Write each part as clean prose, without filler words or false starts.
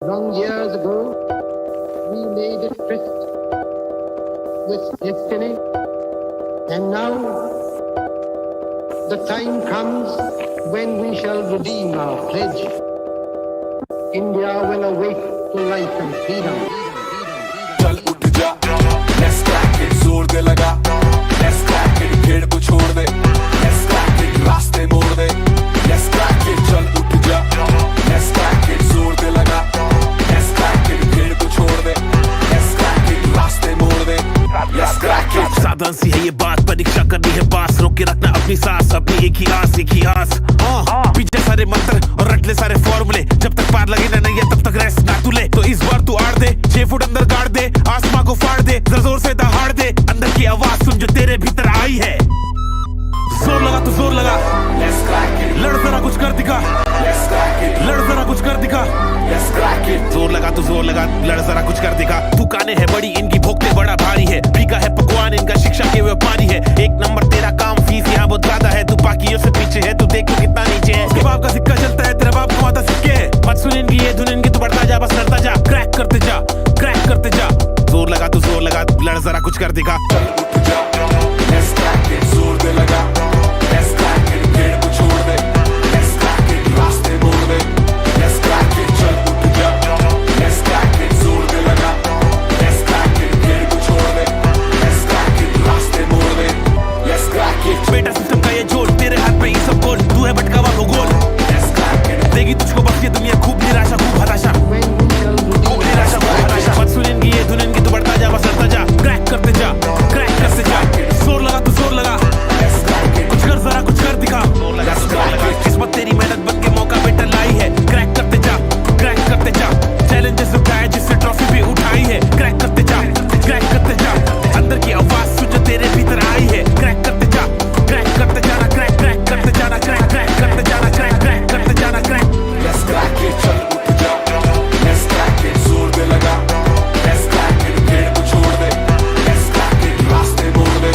Long years ago, we made a tryst with destiny, and now the time comes when we shall redeem our pledge. India will awake to life and freedom. चल उठ जा, let's crack it, जोर दे लगा, let's crack it, भीड़ को छोड़ दे, let's crack it, रास्ते मोड़ दे, let's crack it, चल उठ जा, let's crack it, जोर दे लगा, let's crack it, भीड़ को छोड़ दे, let's crack it, रास्ते मोड़ दे, let's crack it। साधारण सी है ये बात, परीक्षा करनी है पास, रोक के रखना अपनी सांस, अपनी एक ही आस पीछे सारे मंत्र और रट ले सारे फॉर्मूले, जब तक पार लगे ना नहीं है तब तक रेस्ट ना तू ले। तो इस बार तू आड़ दे, 6 फुट अंदर गाड़ दे, आसमां को फाड़ दे, जरा जोर से दहाड़ दे, अंदर की आवाज सुन जो तेरे भीतर आई है। जोर लगा तो जोर लगा, let's crack it, लड़ जरा कुछ कर दिखा, let's crack it, लड़ जरा कुछ कर दिखा, let's crack it। जोर लगा तो जोर लगा, लड़ जरा कुछ कर दिखा। दुकानें है बड़ी इनकी, भोगते बड़ा भारी है, बिका है पकवान इनका, शिक्षा के व्यापारी है। एक नंबर तेरा काम, फीस यहाँ बहुत ज्यादा है, तू बाकियों से पीछे है, तू देख लो कितना नीचे है। उसके बाप का सिक्का चलता है, तेरा बाप कमाता सिक्के, मत सुन इनकी ये धुन इनकी, तू बढ़ता जा बस लड़ता जा, क्रैक करते जा, क्रैक करते जा। जोर लगा तो जोर लगा, लड़ जरा कुछ कर दिखा। चल उठ जा, let's crack it, जोर दे लगा, let's crack it, भीड़ को छोड़ दे, let's crack it, रास्ते मोड़ दे, let's crack it, चल उठ जा, let's crack it, जोर दे लगा, let's crack it, भीड़ को छोड़ दे, let's crack it, रास्ते मोड़ दे, let's crack it। बेटा सिस्टम का ये जोड़, तेरे हाथ में ये सब गोल, तू है भटका हुआ भूगोल, let's crack it, देगी तुझको बस ये दुनिया, खूब निराशा खूब हताशा, When we shall redeem खूब निराशा खूब हताशा। मत सुन इनकी ये धुन इनकी, तू बढ़ता जा बस लड़ता जा, क्रैक करते जा, क्रैक करते जा। जोर लगा तो जोर लगा, let's crack it, कुछ कर जरा कुछ कर दिखा। let's crack it, किस्मत तेरी मेहनत बन के मौका बेटा लाई है, क्रैक करते जा, क्रैक करते जा। चैलेंजेस उठाए जिससे ट्रॉफी भी उठाई है, क्रैक करते जा, क्रैक करते जा। अंदर की आवाज सुन जो तेरे भीतर आई है, क्रैक करते जा, क्रैक करते जाना, क्रैक क्रैक करते जाना, क्रैक क्रैक करते जाना, क्रैक क्रैक करते जाना, क्रैक। let's crack it, चल उठ जा, let's crack it, जोर दे लगा, let's crack it, भीड़ को छोड़ दे, let's crack it, रास्ते मोड़ दे,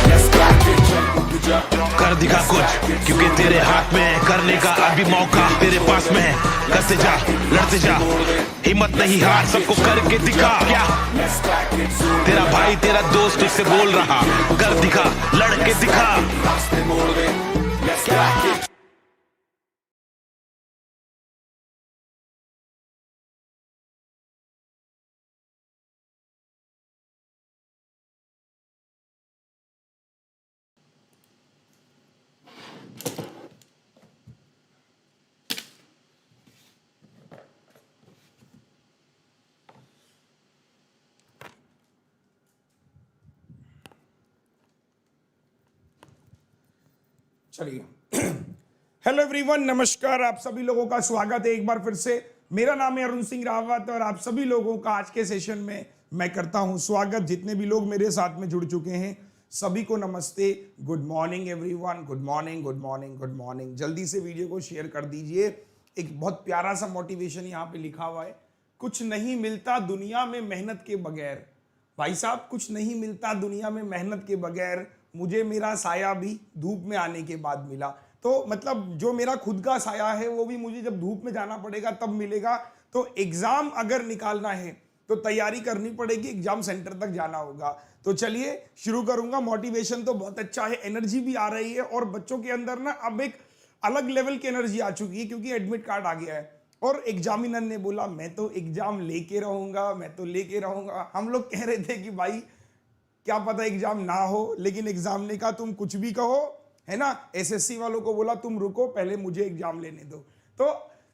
let's crack it, चल उठ जा, कर दिखा कुछ, क्योंकि तेरे हाथ में है करने का अभी मौका, तेरे पास में है, करते जा, लड़ते जा, हिम्मत नहीं हार, सबको करके दिखा। क्या let's crack it, जोर तेरा भाई तेरा दोस्त तुझसे बोल रहा, कर दिखा, लड़के दिखा। रास्ते मोड़ दे, let's crack it। चलिए हेलो एवरीवन, नमस्कार। आप सभी लोगों का स्वागत है एक बार फिर से। मेरा नाम है अरुण सिंह रावत और आप सभी लोगों का आज के सेशन में मैं करता हूं स्वागत। जितने भी लोग मेरे साथ में जुड़ चुके हैं सभी को नमस्ते, good morning everyone, good morning, good morning, good morning. जल्दी से वीडियो को शेयर कर दीजिए। एक बहुत प्यारा सा मोटिवेशन यहाँ पे लिखा हुआ है, कुछ नहीं मिलता दुनिया में मेहनत के बगैर। भाई साहब, कुछ नहीं मिलता दुनिया में मेहनत के बगैर, मुझे मेरा साया भी धूप में आने के बाद मिला। तो मतलब जो मेरा खुद का साया है वो भी मुझे जब धूप में जाना पड़ेगा तब मिलेगा। तो एग्जाम अगर निकालना है तो तैयारी करनी पड़ेगी, एग्जाम सेंटर तक जाना होगा। तो चलिए शुरू करूंगा। मोटिवेशन तो बहुत अच्छा है, एनर्जी भी आ रही है और बच्चों के अंदर ना अब एक अलग लेवल की एनर्जी आ चुकी है क्योंकि एडमिट कार्ड आ गया है। और एग्जामिनर ने बोला मैं तो एग्जाम लेके रहूंगा, मैं तो लेके रहूंगा। हम लोग कह रहे थे कि भाई क्या पता एग्जाम ना हो, लेकिन एग्जाम ने कहा तुम कुछ भी कहो, है ना। एसएससी वालों को बोला तुम रुको, पहले मुझे एग्जाम लेने दो। तो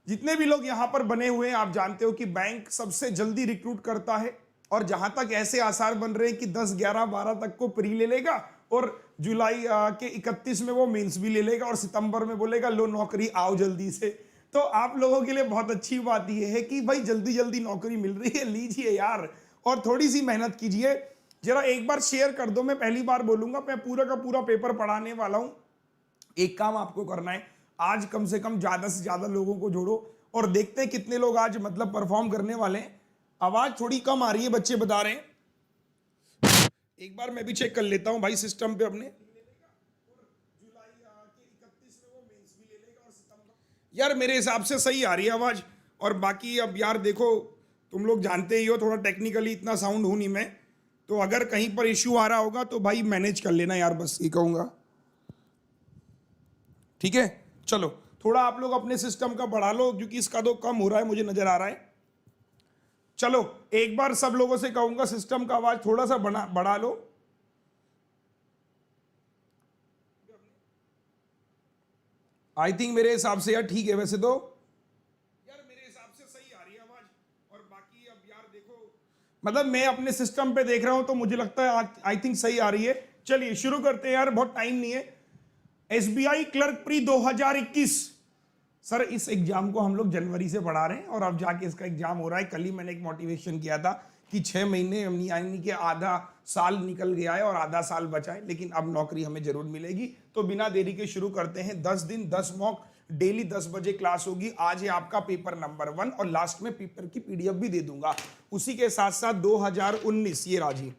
जितने भी लोग यहाँ पर बने हुए हैं, आप जानते हो कि बैंक सबसे जल्दी रिक्रूट करता है और जहां तक ऐसे आसार बन रहे हैं कि 10, 11, 12 तक को प्री ले लेगा और जुलाई के 31 में वो मेंस भी ले लेगा और सितंबर में बोलेगा लो नौकरी आओ जल्दी से। तो आप लोगों के लिए बहुत अच्छी बात यह है कि भाई जल्दी जल्दी नौकरी मिल रही है, लीजिए यार और थोड़ी सी मेहनत कीजिए। जरा एक बार शेयर कर दो। मैं पहली बार बोलूंगा, मैं पूरा का पूरा पेपर पढ़ाने वाला हूं। एक काम आपको करना है, आज कम से कम ज्यादा से ज्यादा लोगों को जोड़ो और देखते हैं कितने लोग आज मतलब परफॉर्म करने वाले हैं। आवाज थोड़ी कम आ रही है, बच्चे बता रहे हैं। एक बार मैं भी चेक कर लेता हूं भाई सिस्टम पे अपने। यार मेरे हिसाब से सही आ रही है आवाज। और बाकी अब यार देखो, तुम लोग जानते ही हो थोड़ा टेक्निकली इतना साउंड हूं नहीं मैं, तो अगर कहीं पर इश्यू आ रहा होगा तो भाई मैनेज कर लेना यार, बस ये कहूंगा। ठीक है, चलो थोड़ा आप लोग अपने सिस्टम का बढ़ा लो, क्योंकि इसका तो कम हो रहा है मुझे नजर आ रहा है। चलो एक बार सब लोगों से कहूंगा सिस्टम का आवाज थोड़ा सा बढ़ा लो। आई थिंक मेरे हिसाब से यार ठीक है, वैसे तो यार मेरे हिसाब से सही आ रही है आवाज। और बाकी अब यार देखो, मतलब मैं अपने सिस्टम पे देख रहा हूं तो मुझे लगता है आई थिंक सही आ रही है। चलिए शुरू करते हैं यार, बहुत टाइम नहीं है। एसबीआई क्लर्क प्री 2021, सर इस एग्जाम को हम लोग जनवरी से पढ़ा रहे हैं और अब जाके इसका एग्जाम हो रहा है। कल ही मैंने एक मोटिवेशन किया था कि 6 महीने यानी कि आधा साल निकल गया है और आधा साल बचा है, लेकिन अब नौकरी हमें जरूर मिलेगी। तो बिना देरी के शुरू करते हैं। 10 दिन 10 मॉक, डेली 10 बजे क्लास होगी। आज है आपका पेपर नंबर 1 और लास्ट में पेपर की पीडीएफ भी दे दूंगा। उसी के साथ साथ 2019 ये राजी,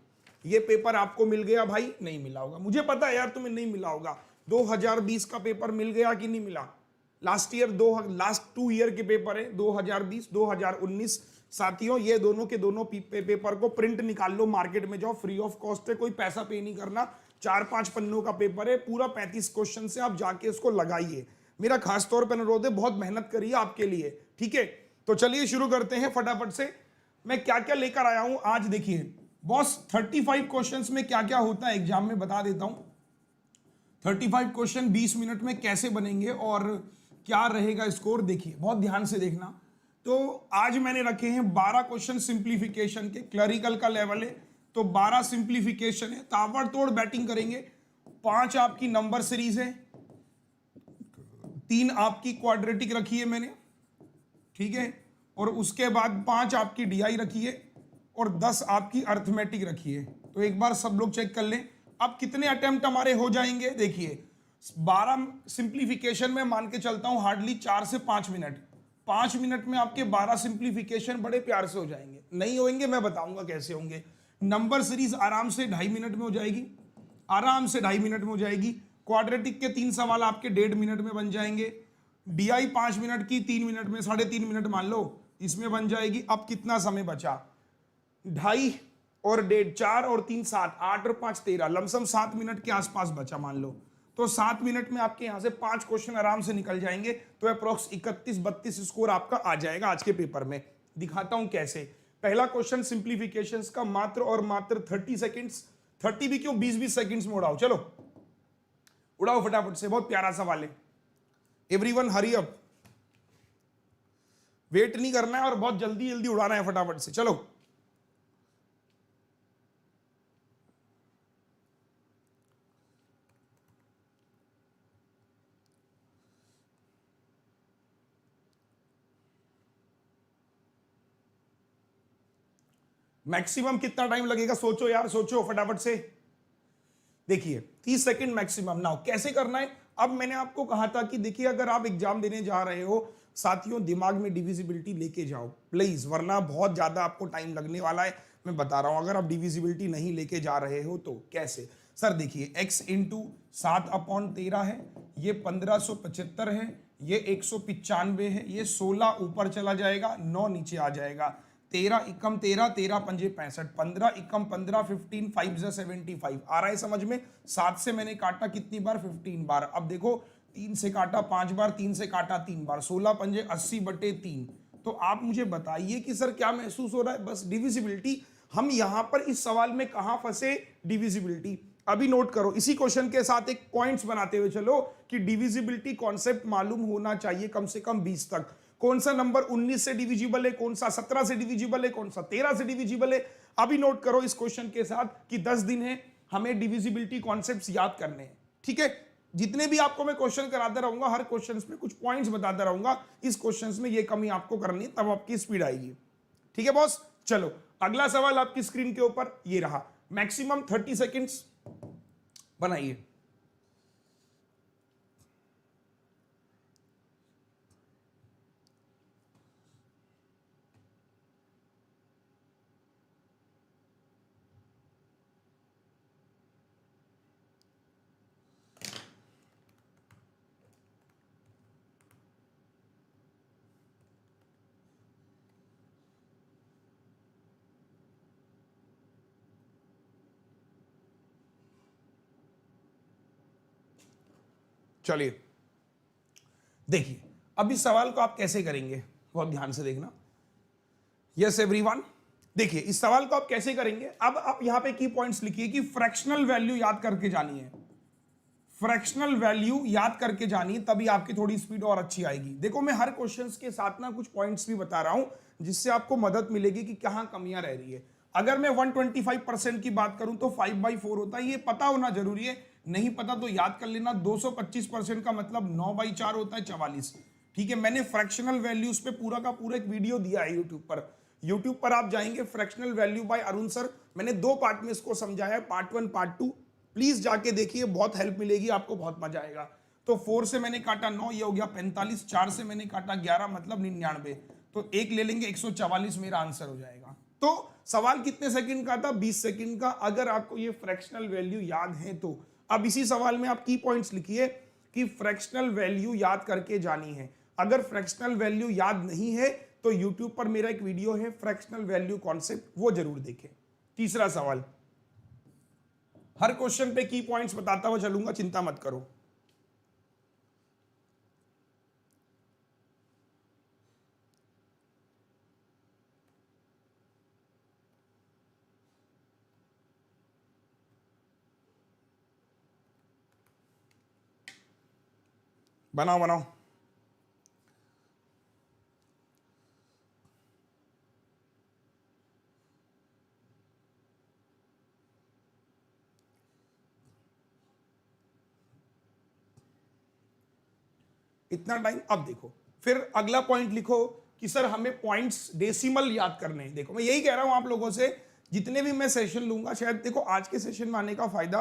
ये पेपर आपको मिल गया भाई? नहीं मिला होगा, मुझे पता है यार तुम्हें नहीं मिला होगा। 2020 का पेपर मिल गया कि नहीं मिला? लास्ट 2 ईयर के पेपर है, 2020 2019। साथियों ये दोनों के दोनों पेपर को प्रिंट निकाल लो, मार्केट में जाओ, फ्री ऑफ कॉस्ट है, कोई पैसा पे नहीं करना। 4-5 पन्नों का पेपर है, पूरा 35 क्वेश्चन से आप जाके इसको लगाइए। मेरा खास तौर पर अनुरोध है, बहुत मेहनत करिए आपके लिए, ठीक है? तो चलिए शुरू करते हैं फटाफट से। मैं क्या क्या लेकर आया हूं आज, देखिए बॉस। 35 क्वेश्चंस में क्या क्या होता है एग्जाम में बता देता हूं। 35 क्वेश्चन 20 मिनट में कैसे बनेंगे और क्या रहेगा स्कोर, देखिए बहुत ध्यान से देखना। तो आज मैंने रखे हैं 12 क्वेश्चन सिंप्लीफिकेशन के, क्लरिकल का लेवल है तो 12 सिंप्लीफिकेशन है, ताबड़तोड़ बैटिंग करेंगे। 5 आपकी नंबर सीरीज है, 3 आपकी क्वाड्रेटिक रखी है मैंने, ठीक है, और उसके बाद 5 आपकी डीआई रखी है और 10 आपकी अर्थमेटिक रखी है। तो एक बार सब लोग चेक कर लें अब कितने अटेम्प्ट हमारे हो जाएंगे। देखिए 12 सिंप्लीफिकेशन में मान के चलता हूं हार्डली 4 से 5 मिनट। 5 मिनट में आपके 12 सिंप्लीफिकेशन बड़े प्यार से हो जाएंगे। नहीं होंगे मैं बताऊंगा कैसे होंगे। नंबर सीरीज आराम से 2.5 मिनट में हो जाएगी, आराम से 2.5 मिनट में हो जाएगी। क्वाड्रेटिक के 3 सवाल आपके 1.5 मिनट में बन जाएंगे। डीआई 5 मिनट की 3 मिनट में, 3.5 मिनट मान लो इसमें बन जाएगी। अब कितना समय बचा? 2.5 और 1.5, 4 और 3 7, 8 और 5 13, लमसम 7 मिनट के आसपास बचा मान लो। तो 7 मिनट में आपके यहां से 5 क्वेश्चन आराम से निकल जाएंगे। तो अप्रोक्स 31-32 स्कोर आपका आ जाएगा आज के पेपर में। दिखाता हूं कैसे। पहला क्वेश्चन सिंप्लीफिकेशंस का, मात्र और मात्र 30 सेकंड्स, 30 भी क्यों, 20-20 सेकंड्स में उड़ाओ। चलो उड़ाओ फटाफट से, बहुत प्यारा सवाल है। एवरीवन हरी अप, वेट नहीं करना है और बहुत जल्दी जल्दी उड़ाना है फटाफट से। चलो मैक्सिमम कितना टाइम लगेगा, सोचो यार, सोचो फटाफट से। देखिए 30 सेकंड मैक्सिमम। नाउ कैसे करना है? अब मैंने आपको कहा था कि देखिए अगर आप एग्जाम देने जा रहे हो साथियों, दिमाग में डिविजिबिलिटी लेके जाओ प्लीज, वरना बहुत ज्यादा आपको टाइम लगने वाला है। मैं बता रहा हूं, अगर आप डिविजिबिलिटी नहीं लेके जा रहे हो तो कैसे? सर देखिए x इंटू 7/13 है, ये 1575 है, ये 195 है, ये 16 ऊपर चला जाएगा, 9 नीचे आ जाएगा। 13 एकम 13, 13 पंजे 65, 15 एकम 15, 15 5 जा 75। आ रहा है समझ में? 7 से मैंने काटा कितनी बार? 15 बार। अब देखो 3 से काटा 5 बार, 3 से काटा 3 बार, 16 पंजे 80/3। तो आप मुझे बताइए कि सर क्या महसूस हो रहा है? बस डिविजिबिलिटी। हम यहां पर इस सवाल में कहां फंसे? डिविजिबिलिटी। अभी नोट करो, इसी क्वेश्चन के साथ एक पॉइंट्स बनाते हुए चलो कि डिविजिबिलिटी कॉन्सेप्ट मालूम होना चाहिए कम से कम 20 तक। कौन सा नंबर 19 से डिविजिबल है, कौन सा 17 से डिविजिबल है, कौन सा 13 से डिविजिबल है। अभी नोट करो इस क्वेश्चन के साथ कि 10 दिन है, हमें डिविजिबिलिटी कॉन्सेप्ट्स याद करने हैं, ठीक है? जितने भी आपको मैं क्वेश्चन कराता रहूंगा, हर क्वेश्चन में कुछ पॉइंट्स बताता रहूंगा। इस क्वेश्चन में ये कमी आपको करनी है, तब आपकी स्पीड आएगी, ठीक है बॉस? चलो अगला सवाल आपकी स्क्रीन के ऊपर ये रहा। मैक्सिमम 30 सेकेंड्स बनाइए। चलिए देखिए, अब इस सवाल को आप कैसे करेंगे, बहुत ध्यान से देखना। यस एवरीवन, देखिए इस सवाल को आप कैसे करेंगे। अब आप यहां पे की पॉइंट्स लिखिए कि फ्रैक्शनल वैल्यू याद करके जानी है, फ्रैक्शनल वैल्यू याद करके जानिए, तभी आपकी थोड़ी स्पीड और अच्छी आएगी। देखो मैं हर क्वेश्चंस के साथ ना कुछ पॉइंट्स भी बता रहा हूं जिससे आपको मदद मिलेगी कि कहां कमियां रह रही है। अगर मैं 125% की बात करूं तो 5/4 होता है, ये पता होना जरूरी है, नहीं पता तो याद कर लेना। 225% का मतलब 9/4 होता है, 44। ठीक है, मैंने फ्रैक्शनल वैल्यूज पे पूरा का पूरा एक वीडियो दिया है यूट्यूब पर आप जाएंगे, fractional value by Arun sir, मैंने 2 पार्ट में इसको समझाया है, पार्ट 1 पार्ट 2, प्लीज जाके देखिए, बहुत हेल्प मिलेगी आपको, बहुत मजा आएगा। तो 4 से मैंने काटा 9, ये हो गया 45, 4 से मैंने काटा 11 मतलब 99, तो 1 ले लेंगे 144 मेरा आंसर हो जाएगा। तो सवाल कितने सेकंड का था, 20 सेकंड का। अगर आपको ये फ्रैक्शनल वैल्यू याद है तो अब इसी सवाल में आप की पॉइंट्स लिखिए कि फ्रैक्शनल वैल्यू याद करके जानी है। अगर फ्रैक्शनल वैल्यू याद नहीं है तो यूट्यूब पर मेरा एक वीडियो है फ्रैक्शनल वैल्यू कॉन्सेप्ट, वो जरूर देखें। तीसरा सवाल, हर क्वेश्चन पे की पॉइंट्स बताता हुआ चलूंगा, चिंता मत करो। बनाओ बनाओ। इतना टाइम। अब देखो फिर अगला पॉइंट लिखो कि सर हमें पॉइंट्स डेसिमल याद करने हैं। देखो मैं यही कह रहा हूं आप लोगों से, जितने भी मैं सेशन लूंगा, शायद देखो आज के सेशन में आने का फायदा,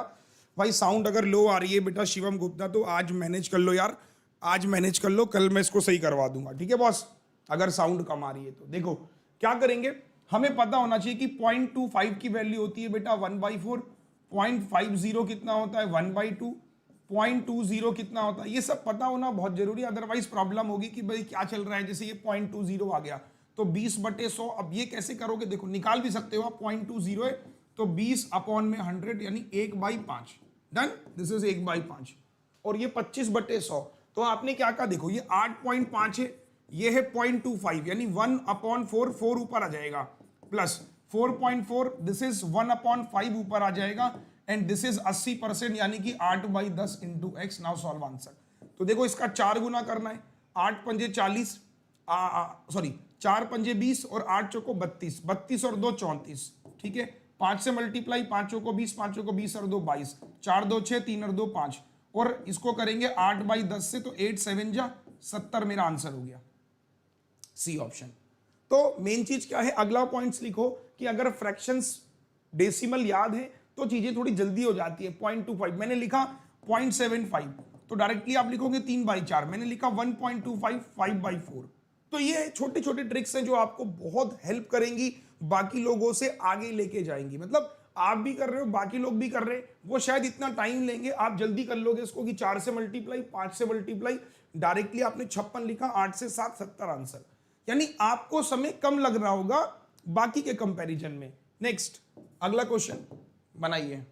भाई साउंड अगर लो आ रही है बेटा शिवम गुप्ता तो आज मैनेज कर लो यार, आज मैनेज कर लो, कल मैं इसको सही करवा दूंगा, ठीक है बॉस। अगर साउंड कम आ रही है तो देखो क्या करेंगे, हमें पता होना चाहिए कि 0.25 की वैल्यू होती है बेटा 1/4, 0.50 कितना होता है 1/2, 0.20 कितना होता है, ये सब पता होना बहुत जरूरी है, अदरवाइज प्रॉब्लम होगी कि भाई क्या चल रहा है। जैसे ये 0.20 आ गया तो 20/100, अब ये कैसे करोगे, देखो निकाल भी सकते हो आप, 0.20 है तो 20/100 यानी 1/5, डन, दिस इज 1/5। और ये 25/100, तो आपने क्या कहा, देखो ये 8.5 है, ये है 0.25 यानी 1/4, 4 ऊपर आ जाएगा, प्लस 4.4, दिस इज 1/5 ऊपर आ जाएगा, एंड दिस इज 80% यानी कि 8/10 into x. Now solve answer. तो देखो इसका 4 गुना करना है, 8 पंजे 40, सॉरी 4 पंजे 20 और 8 चौको 32, 32 और 2 34, ठीक है। 5 से मल्टीप्लाई, 5 चौको 20, 5 चौको 20 और 2 22, 4 2 6, 3 और 2 5, और इसको करेंगे 8/10 से, तो 8 7 जा 70 मेरा आंसर हो गया, सी ऑप्शन। तो मेन चीज क्या है, अगला पॉइंट्स लिखो कि अगर फ्रैक्शंस डेसिमल याद है तो चीजें थोड़ी जल्दी हो जाती है। 0.25 मैंने लिखा 0.75, तो डायरेक्टली आप लिखोगे 3/4, मैंने लिखा 1.25 5/4। तो ये छोटे छोटे ट्रिक्स हैं जो आपको बहुत हेल्प करेंगी, बाकी लोगों से आगे लेके जाएंगी। मतलब आप भी कर रहे हो, बाकी लोग भी कर रहे हैं, वो शायद इतना टाइम लेंगे, आप जल्दी कर लोगे इसको कि 4 से मल्टीप्लाई, 5 से मल्टीप्लाई, डायरेक्टली आपने 56 लिखा, 8 से 7 70 आंसर, यानी आपको समय कम लग रहा होगा बाकी के कंपैरिजन में। नेक्स्ट अगला क्वेश्चन बनाइए।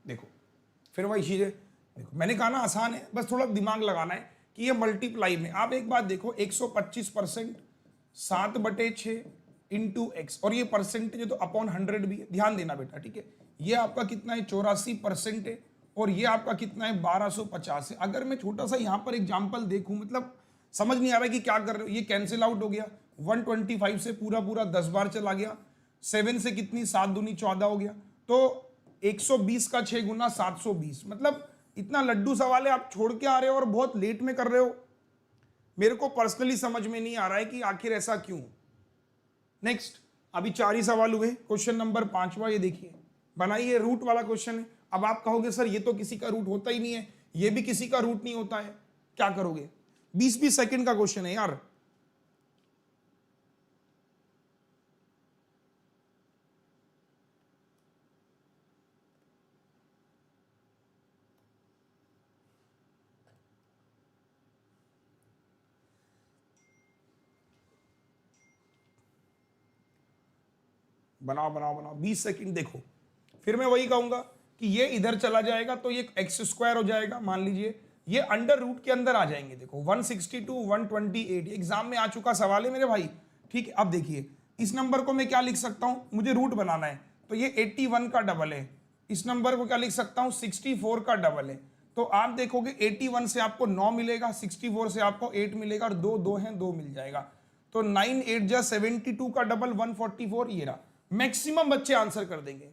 देखो फिर वही चीजें, देखो मैंने कहा ना आसान है, बस थोड़ा दिमाग लगाना है कि ये मल्टीप्लाई में, आप एक बात देखो 125% 7/6 इंटू एक्स, और ये परसेंटेज है तो अपॉन 100 भी है, ध्यान देना बेटा, ठीक है। ये आपका कितना है 84% है, और ये आपका कितना है 1250 है। अगर मैं छोटा सा यहाँ पर एग्जाम्पल देखूं, मतलब समझ नहीं आ रहा कि क्या कर रहे हो, ये कैंसिल आउट हो गया, 125 से पूरा पूरा 10 बार चला गया, 7 से कितनी 7 दूनी 14 हो गया, तो 120 का 6 गुना 720, मतलब इतना लड्डू सवाल है, आप छोड़ के आ रहे हो और बहुत लेट में कर रहे हो। मेरे को पर्सनली समझ में नहीं आ रहा है कि आखिर ऐसा क्यों। नेक्स्ट, अभी 4 ही सवाल हुए, क्वेश्चन नंबर 5वां, ये देखिए बनाइए, रूट वाला क्वेश्चन है। अब आप कहोगे सर ये तो किसी का रूट होता ही नहीं है, ये भी किसी का रूट नहीं होता है, क्या करोगे? 20-20 सेकंड का क्वेश्चन है यार। बनाओ बनाओ बनाओ, 20 सेकंड। देखो फिर मैं वही कहूंगा कि ये इधर चला जाएगा तो ये एक्स स्क्वायर हो जाएगा, मान लीजिए ये अंडर रूट के अंदर आ जाएंगे। देखो 162 128 एग्जाम में आ चुका सवाल है मेरे भाई, ठीक है। अब देखिए इस नंबर को मैं क्या लिख सकता हूं, मुझे रूट बनाना है तो ये 81 का डबल है। इस नंबर को क्या लिख सकता हूं, 64 का डबल है। तो आप देखोगे 81 से आपको 9 मिलेगा, 64 से आपको 8 मिलेगा और 2 2 हैं, 2 मिल जाएगा। तो 9 8 जा 72 का डबल 144, ये रहा। मैक्सिमम बच्चे आंसर कर देंगे।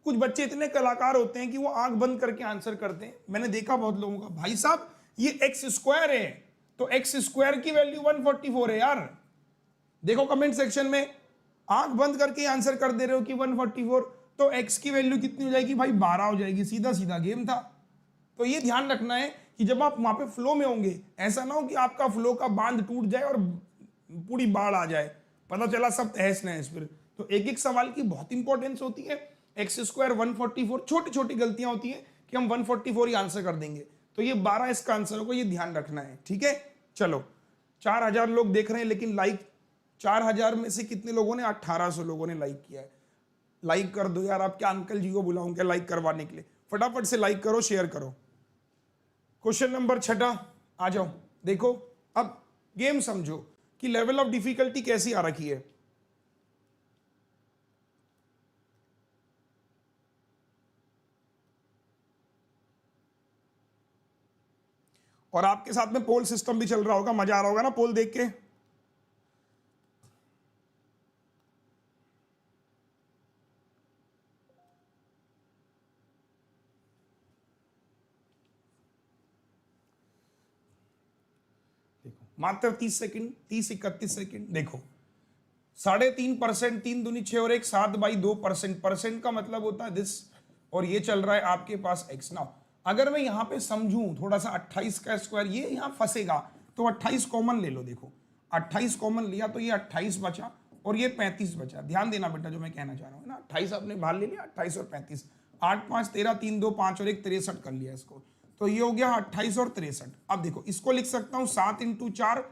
कुछ बच्चे इतने कलाकार होते हैं कि वो आंख बंद करके आंसर करते हैं, मैंने देखा बहुत लोगों का। भाई साहब ये एक्स स्क्वायर है तो एक्स स्क्वायर की वैल्यू 144 है यार। देखो कमेंट सेक्शन में आंख बंद करके आंसर कर दे रहे हो कि 144, तो एक्स की वैल्यू कितनी हो जाएगी भाई, 12 हो जाएगी। सीधा सीधा गेम था। तो ये ध्यान रखना है कि जब आप वहां पे फ्लो में होंगे, ऐसा ना हो कि आपका फ्लो का बांध टूट जाए और पूरी बाढ़ आ जाए, पता चला सब तहस नहस। फिर तो एक एक सवाल की बहुत इंपॉर्टेंस होती है। एक्स स्क्वायर 144, छोटी छोटी गलतियां होती हैं कि हम 144 ही आंसर कर देंगे, तो ये 12 इसका आंसर होगा, ये ध्यान रखना है, ठीक है। चलो 4000 लोग देख रहे हैं, लेकिन लाइक 4000 में से कितने लोगों ने, 1800 लोगों ने लाइक किया है। लाइक कर दो यार, आप क्या अंकल जी को बुलाऊं क्या लाइक करवाने के लिए? फटाफट से लाइक करो, शेयर करो। क्वेश्चन नंबर 6 आ जाओ। देखो अब गेम समझो कि लेवल ऑफ डिफिकल्टी कैसी आ रखी है। और आपके साथ में पोल सिस्टम भी चल रहा होगा, मजा आ रहा होगा ना पोल देख के। देखो मात्र 30 सेकंड, 30-31 सेकंड। देखो 3.5%, 3 दूनी 6 और 1 7/2%। परसेंट का मतलब होता है दिस, और ये चल रहा है आपके पास एक्स। नाउ अगर मैं यहां पे समझूं थोड़ा सा 28 का स्क्वायर, ये यहां फंसेगा तो 28 कॉमन ले लो। देखो 28 कॉमन लिया तो ये 28 बचा और ये 35 बचा। ध्यान देना बेटा जो मैं कहना चाह रहा हूं ना, 28 आपने बाहर ले लिया, 28 और 35, 8 5 13, 3 2 5 और 1 63 कर लिया इसको, तो ये हो गया 28 और 63। अब देखो इसको लिख सकता हूं 7 × 4,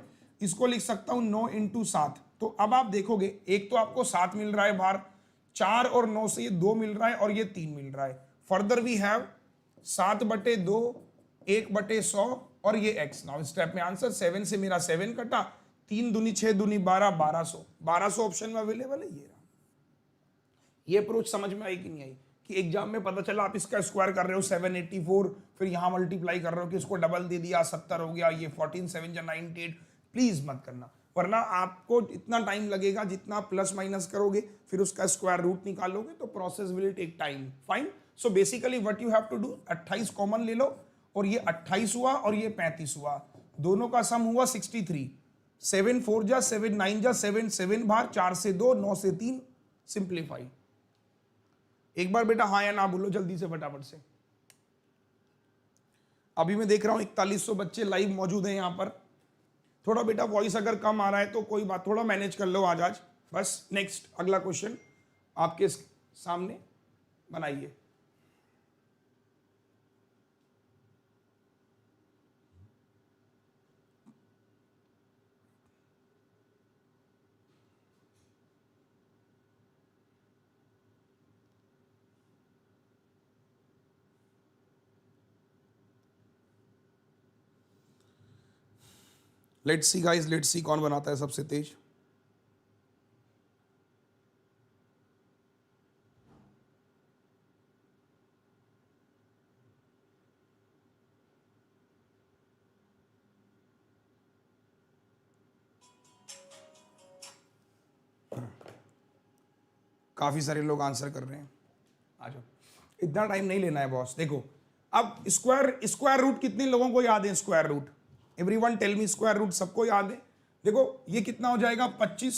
इसको लिख सकता हूं 9 × 7। तो अब आप देखोगे एक तो आपको 7 मिल रहा है बाहर, 4 और 9 से ये 2 मिल रहा है और ये 3 मिल रहा है। फर्दर वी हैव 7/2, 1/100 और ये x। नाउ स्टेप में आंसर 7 से मेरा 7 कटा, 3 दूनी 6 दूनी 12, 1200 ऑप्शन में अवेलेबल है। ये अप्रोच समझ में आई कि नहीं आई? कि एग्जाम में पता चला आप इसका स्क्वायर कर रहे हो 784, फिर यहां मल्टीप्लाई कर रहे हो कि इसको डबल दे दिया 70 हो गया, ये 14 7 या 98। प्लीज मत करना, वरना आपको इतना टाइम लगेगा जितना प्लस माइनस करोगे, फिर उसका स्क्वायर रूट निकालोगे तो process will take time. Fine. So basically what you have to do, 28 common ले लो और ये 28 हुआ और ये 35 हुआ, दोनों का सम हुआ 63। 7 4 जा 7 9 जा 7 7 बाहर, 4 से 2 9 से 3, सिंप्लीफाई। एक बार बेटा हाँ या ना बोलो जल्दी से फटाफट से। अभी मैं देख रहा हूं 4100 बच्चे लाइव मौजूद हैं यहां पर। थोड़ा बेटा वॉइस अगर कम आ रहा है तो कोई बात, थोड़ा मैनेज कर लो आज बस। नेक्स्ट अगला क्वेश्चन आपके सामने बनाइए। Let's see guys, let's see कौन बनाता है सबसे तेज। काफी सारे लोग आंसर कर रहे हैं, आ जाओ। इतना टाइम नहीं लेना है बॉस। देखो अब स्क्वायर रूट कितने लोगों को याद है? Square root everyone tell me, square root सबको याद है? देखो ये कितना हो जाएगा 25,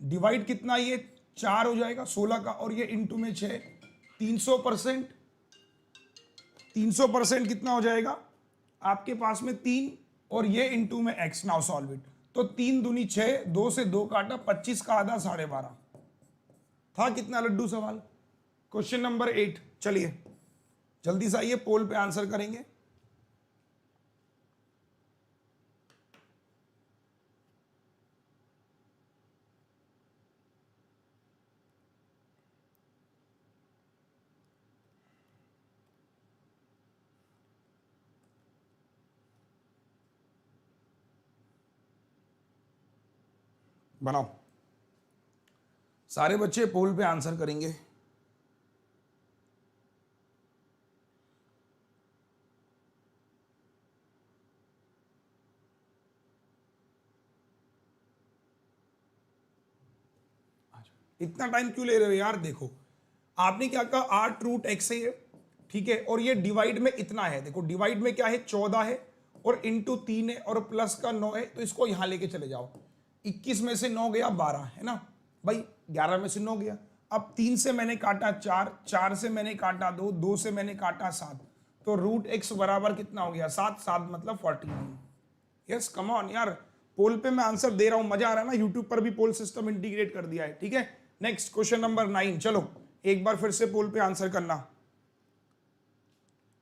डिवाइड कितना, ये 4 हो जाएगा 16 का, और ये इंटू में 6, 300%, 300% कितना हो जाएगा आपके पास में 3 और ये इंटू में x। Now solve it. तो 3 दूनी 6, 2 से 2 काटा, 25 का आधा 12.5 था। कितना लड्डू सवाल? Question number 8। चलिए जल्दी से आइए, पोल पे आंसर करेंगे। बनाओ, सारे बच्चे पोल पे आंसर करेंगे। इतना टाइम क्यों ले रहे हो यार? देखो आपने क्या कहा, 8 रूट एक्स है, ठीक है, और ये डिवाइड में इतना है। देखो डिवाइड में क्या है, 14 है, और इंटू 3 है, और प्लस का 9 है। तो इसको यहां लेके चले जाओ। 21 में से 9 गया 12, है ना भाई, 11 में से 9 गया। अब 3 से मैंने काटा 4, 4 से मैंने काटा 2, 2 से मैंने काटा 7, तो रूट एक्स बराबर कितना हो गया? 7, 7 मतलब 49। यस कम ऑन यार, पोल पे मैं आंसर दे रहा हूं, मजा आ रहा है ना? यूट्यूब पर भी पोल सिस्टम इंटीग्रेट कर दिया है, ठीक है। Next question number 9। चलो एक बार फिर से पोल पे आंसर करना,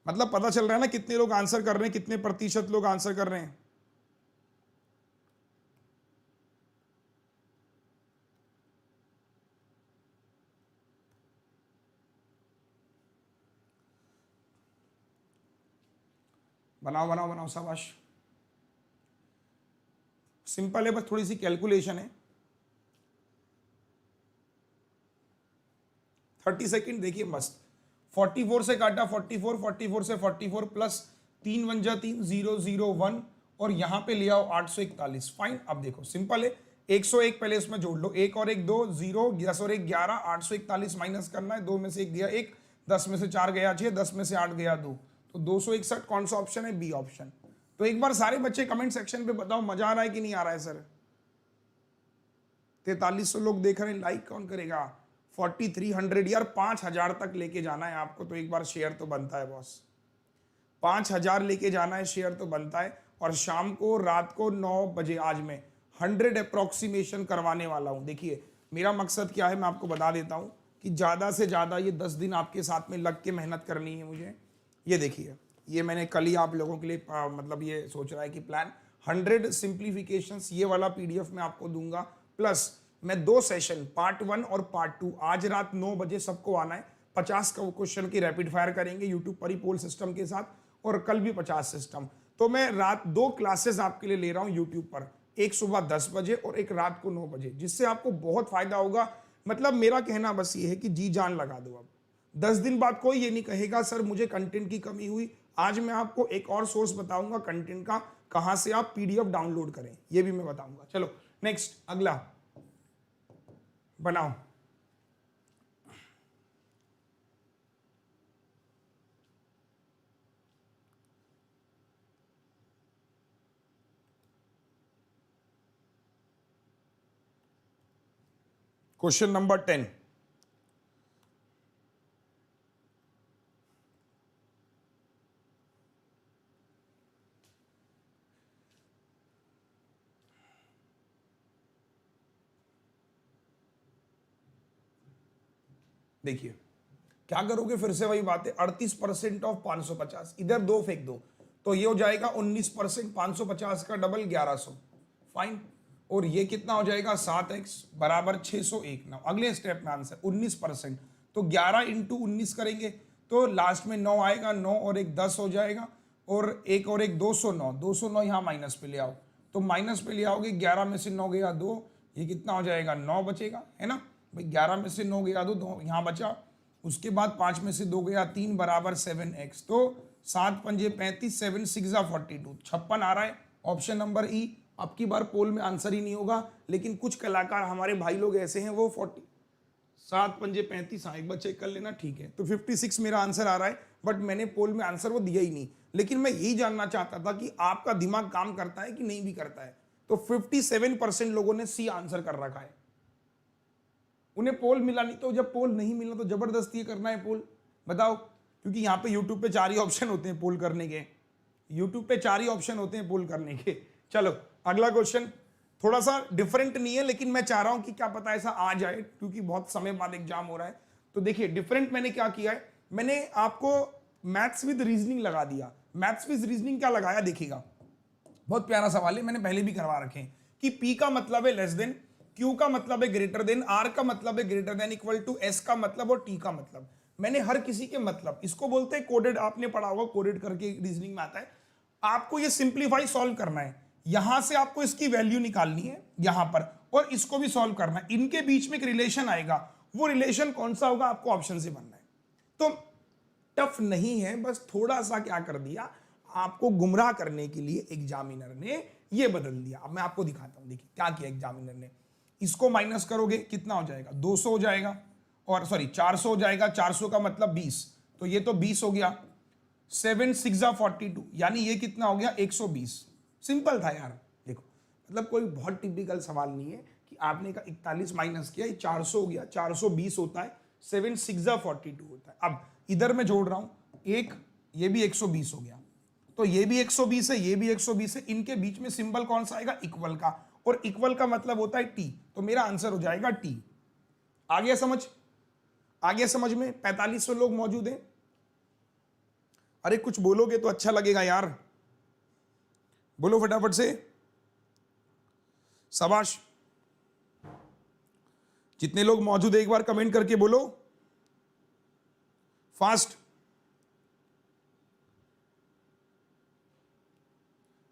मतलब पता चल रहा है ना कितने लोग आंसर कर रहे हैं, कितने प्रतिशत लोग आंसर कर रहे हैं। बनाओ बनाओ बनाओ, शाबाश। सिंपल है, बस थोड़ी सी कैलकुलेशन है। 30 सेकेंड देखिए मस्त। 44 से काटा 44, 44 से 44 प्लस 3 1 जा 3, 0 0 1, और यहां पे ले आओ 841। फाइन। अब देखो सिंपल है, 101 पहले इसमें जोड़ लो, 1 और 1 2, 0, 10 और 1 11, 841 माइनस करना है। 2 में से 1 गया 1, 10 में से 4 गया 6, 10 में से 8 गया 2, तो 261। कौन सा ऑप्शन है? B option. तो एक बार सारे बच्चे कमेंट सेक्शन पे बताओ मजा आ रहा है कि नहीं आ रहा है सर? 4300 लोग देख रहे हैं, लाइक कौन करेगा? 4300 यार, 5000 तक लेके जाना है आपको, तो एक बार शेयर तो बनता है बॉस। 5000 लेके जाना है, शेयर तो बनता है। और शाम को रात को 9 बजे आज मैं 100 अप्रोक्सीमेशन करवाने वाला हूं। देखिए मेरा मकसद क्या है, मैं आपको बता देता हूं कि ज़्यादा से ज़्यादा ये 10 दिन आपके साथ में लग के मेहनत करनी है मुझे। ये देखिए, ये मैंने कल ही आप लोगों के लिए मतलब ये सोच रहा है कि प्लान 100 सिंप्लीफिकेशंस, ये वाला PDF मैं आपको दूंगा। प्लस मैं 2 सेशन, पार्ट 1 और पार्ट 2, आज रात 9 बजे सबको आना है। 50 क्वेश्चन की रैपिड फायर करेंगे यूट्यूब पर ही पोल सिस्टम के साथ, और कल भी 50 सिस्टम। तो मैं रात 2 क्लासेस आपके लिए ले रहा हूं यूट्यूब पर, एक सुबह 10 बजे और एक रात को 9 बजे, जिससे आपको बहुत फायदा होगा। मतलब मेरा कहना बस ये है कि जी जान लगा दो। अब 10 दिन बाद कोई ये नहीं कहेगा सर मुझे कंटेंट की कमी हुई। आज मैं आपको एक और सोर्स बताऊंगा कंटेंट का, कहां से आप PDF डाउनलोड करें, ये भी मैं बताऊंगा। चलो नेक्स्ट, अगला बनाओ। Question number 10। देखिए क्या करोगे, फिर से वही बात है। 38% ऑफ 550, इधर 2 फेंक दो, तो ये हो जाएगा 19%। 550 का डबल 1100। फाइन। और ये कितना हो जाएगा? 7x बराबर 601। ना अगले स्टेप में आंसर 19%, तो 11 इंटू 19 करेंगे तो लास्ट में 9 आएगा। 9 और 1 10 हो जाएगा, और 1 और 1 209। 209 यहाँ माइनस पे ले आओ, तो माइनस पे ले आओगे। 11 में से 9 गया 2, ये कितना हो जाएगा? 9 बचेगा, है ना भाई। 11 में से 9 गया 2 यहाँ बचा। उसके बाद 5 में से 2 गया 3 बराबर 7x, तो 7 पंजे 35, 7 6 42, 56 आ रहा है। ऑप्शन नंबर ई। अब की बार पोल में आंसर ही नहीं होगा, लेकिन कुछ कलाकार हमारे भाई लोग ऐसे हैं वो 7 पंजे 35, हाँ एक बार चेक कर लेना, ठीक है। तो 56 मेरा आंसर आ रहा है, बट मैंने पोल में आंसर वो दिया ही नहीं। लेकिन मैं यही जानना चाहता था कि आपका दिमाग काम करता है कि नहीं भी करता है। तो 57% लोगों ने सी आंसर कर रखा है। उन्हें पोल मिला नहीं, तो जब पोल नहीं मिला तो जबरदस्ती ये करना है पोल, बताओ। क्योंकि यहाँ पे यूट्यूब पे 4 ही ऑप्शन होते हैं पोल करने के, यूट्यूब पे 4 ही ऑप्शन होते हैं पोल करने के। चलो अगला क्वेश्चन थोड़ा सा डिफरेंट नहीं है, लेकिन मैं चाह रहा हूं कि क्या पता ऐसा आ जाए, क्योंकि बहुत समय बाद एग्जाम हो रहा है। तो देखिए डिफरेंट मैंने क्या किया है, मैंने आपको मैथ्स विद रीजनिंग लगा दिया। मैथ्स विद रीजनिंग क्या लगाया देखिएगा, बहुत प्यारा सवाल है, मैंने पहले भी करवा रखे हैं कि P का मतलब है लेस देन, Q का मतलब है ग्रेटर देन, R का मतलब है greater than equal to, S का मतलब और T का मतलब। मैंने हर किसी के मतलब, इसको बोलते हैं कोडेड, आपने पढ़ा होगा कोडेड करके रीजनिंग में आता है। आपको ये सिंप्लीफाई सॉल्व करना है, यहां से आपको इसकी वैल्यू निकालनी है यहां पर, और इसको भी सॉल्व करना है। इनके बीच में एक रिलेशन आएगा, वो रिलेशन कौन सा होगा आपको ऑप्शन से बनना है। तो टफ नहीं है, बस थोड़ा सा क्या कर दिया, आपको गुमराह करने के लिए एग्जामिनर ने ये बदल दिया। अब मैं आपको दिखाता हूं, देखिए क्या किया एग्जामिनर ने। इसको माइनस करोगे कितना हो जाएगा, 200 हो जाएगा, और सॉरी 400 हो जाएगा, 400 का मतलब 20, तो ये तो 20 हो गया, 7 6 42, यानी ये कितना हो गया 120। सिंपल था यार, देखो मतलब कोई बहुत टिपिकल सवाल नहीं है कि आपने का 41 माइनस किया, ये 400 हो गया, 420 होता है, 7 6 42 होता है। अब इधर मैं जोड़ रहा हूं एक, ये भी 120 हो गया, तो ये भी 120 है, ये भी 120 है, इनके बीच में सिंबल कौन सा आएगा, इक्वल का, और इक्वल का मतलब होता है टी, तो मेरा आंसर हो जाएगा टी। आ गया समझ, आ गया समझ में। 4500 लोग मौजूद हैं, अरे कुछ बोलोगे तो अच्छा लगेगा यार, बोलो फटाफट से, शाबाश। जितने लोग मौजूद है एक बार कमेंट करके बोलो फास्ट।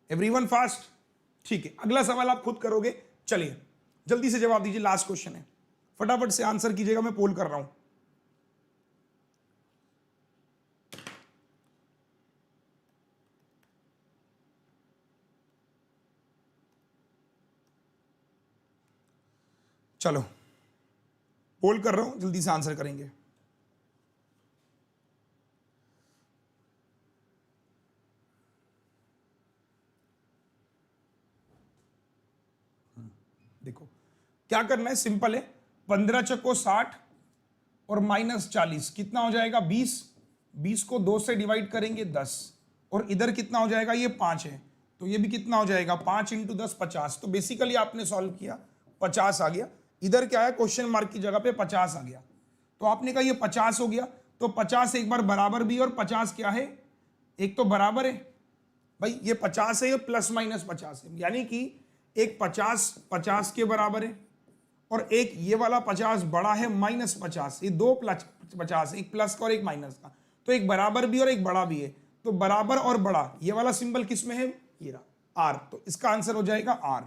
एवरीवन फास्ट, ठीक है। अगला सवाल आप खुद करोगे, चलिए जल्दी से जवाब दीजिए, लास्ट क्वेश्चन है, फटाफट से आंसर कीजिएगा, मैं पोल कर रहा हूं। चलो पोल कर रहा हूं, जल्दी से आंसर करेंगे। देखो क्या करना है, सिंपल है, 15 चक्को 60 और माइनस 40 कितना हो जाएगा 20, 20 को 2 से डिवाइड करेंगे 10, और इधर कितना हो जाएगा, ये 5 है, तो ये भी कितना हो जाएगा 5 इंटू 10 50। तो बेसिकली आपने सॉल्व किया, 50 आ गया, इधर क्या है क्वेश्चन मार्क की जगह पे 50 आ गया, तो आपने कहा ये 50 हो गया, तो 50 एक बार बराबर भी, और 50 क्या है, एक तो बराबर है भाई, ये 50 है, ये प्लस माइनस 50 है, यानी कि एक 50 50 के बराबर है, और एक ये वाला 50 बड़ा है माइनस 50, ये दो प्लस 50, एक प्लस का और एक माइनस का, तो एक बराबर भी और एक बड़ा भी है, तो बराबर और बड़ा ये वाला सिंबल किस में है, ये रहा आर, तो इसका आंसर हो जाएगा आर।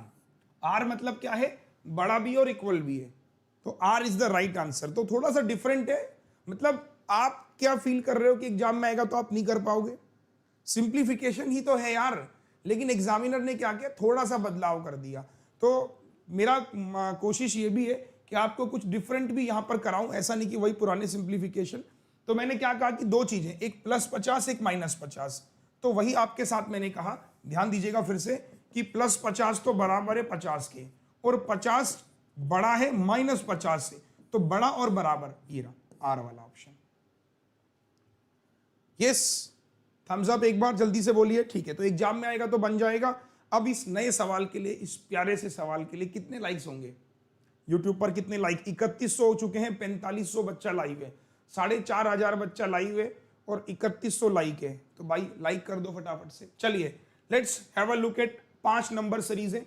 आर मतलब क्या है, बड़ा भी और इक्वल भी है, तो R is the right answer. तो थोड़ा सा डिफरेंट है, मतलब आप क्या फील कर रहे हो कि एग्जाम में आएगा तो आप नहीं कर पाओगे, सिंप्लीफिकेशन ही तो है यार, लेकिन एग्जामिनर ने क्या किया, थोड़ा सा बदलाव कर दिया। तो मेरा कोशिश ये भी है कि आपको कुछ डिफरेंट भी यहां पर कराऊं, ऐसा नहीं कि वही पुराने सिंप्लीफिकेशन। तो मैंने क्या कहा कि 2 चीजें, एक प्लस 50 एक माइनस 50, तो वही आपके साथ मैंने कहा, ध्यान दीजिएगा फिर से कि प्लस 50 तो बराबर है 50 के, और 50 बड़ा है माइनस 50 से, तो बड़ा और बराबर ये रहा आर वाला ऑप्शन। यस, थम्स अप एक बार जल्दी से बोलिए, ठीक है। तो एग्जाम में आएगा तो बन जाएगा। अब इस नए सवाल के लिए, इस प्यारे से सवाल के लिए कितने लाइक्स होंगे, यूट्यूब पर कितने लाइक, 3100 हो चुके हैं, 4500 बच्चा लाइव है, 4500 बच्चा लाइव है, और 3100 लाइक है, तो भाई लाइक कर दो फटाफट से। चलिए let's have a look at 5 number series है,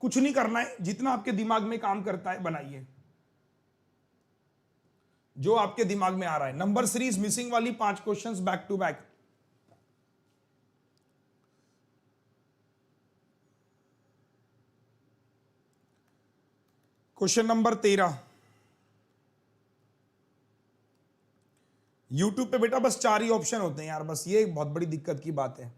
कुछ नहीं करना है, जितना आपके दिमाग में काम करता है बनाइए, जो आपके दिमाग में आ रहा है। नंबर सीरीज मिसिंग वाली 5 questions back to back. Question number 13, YouTube पे बेटा बस 4 ही ऑप्शन होते हैं यार, बस ये एक बहुत बड़ी दिक्कत की बात है।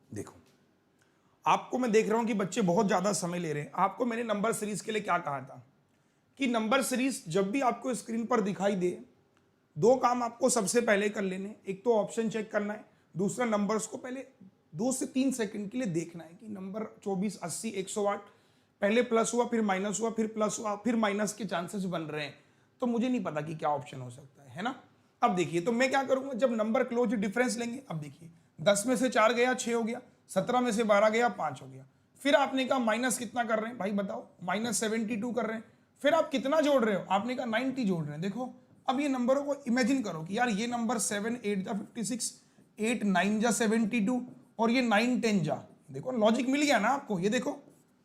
देखो, आपको मैं देख रहा हूं कि बच्चे बहुत ज्यादा समय ले रहे हैं। आपको मैंने नंबर सीरीज के लिए क्या कहा था कि नंबर सीरीज जब भी आपको स्क्रीन पर दिखाई दे, दो काम आपको सबसे पहले कर लेने, एक तो ऑप्शन चेक करना है, दूसरा नंबर्स को पहले 2 से 3 सेकंड के लिए देखना है कि नंबर 24, 80, 108 पहले प्लस हुआ, फिर माइनस हुआ, फिर प्लस हुआ, फिर माइनस के चांसेस बन रहे हैं, तो मुझे नहीं पता कि क्या ऑप्शन हो सकता है ना। अब देखिए, तो मैं क्या करूंगा, जब नंबर क्लोज डिफरेंस लेंगे, अब देखिए 10 में से 4 गया 6 हो गया, 17 में से 12 गया 5 हो गया, फिर आपने कहा माइनस कितना कर रहे हैं भाई बताओ, माइनस 72 कर रहे हैं, फिर आप कितना जोड़ रहे हो, आपने कहा 90 जोड़ रहे हैं। देखो अब ये नंबरों को इमेजिन करो कि यार ये नंबर 7 8 जा 56, 8 9 जा 72 और ये 9 10 जा, देखो लॉजिक मिल गया ना आपको। ये देखो,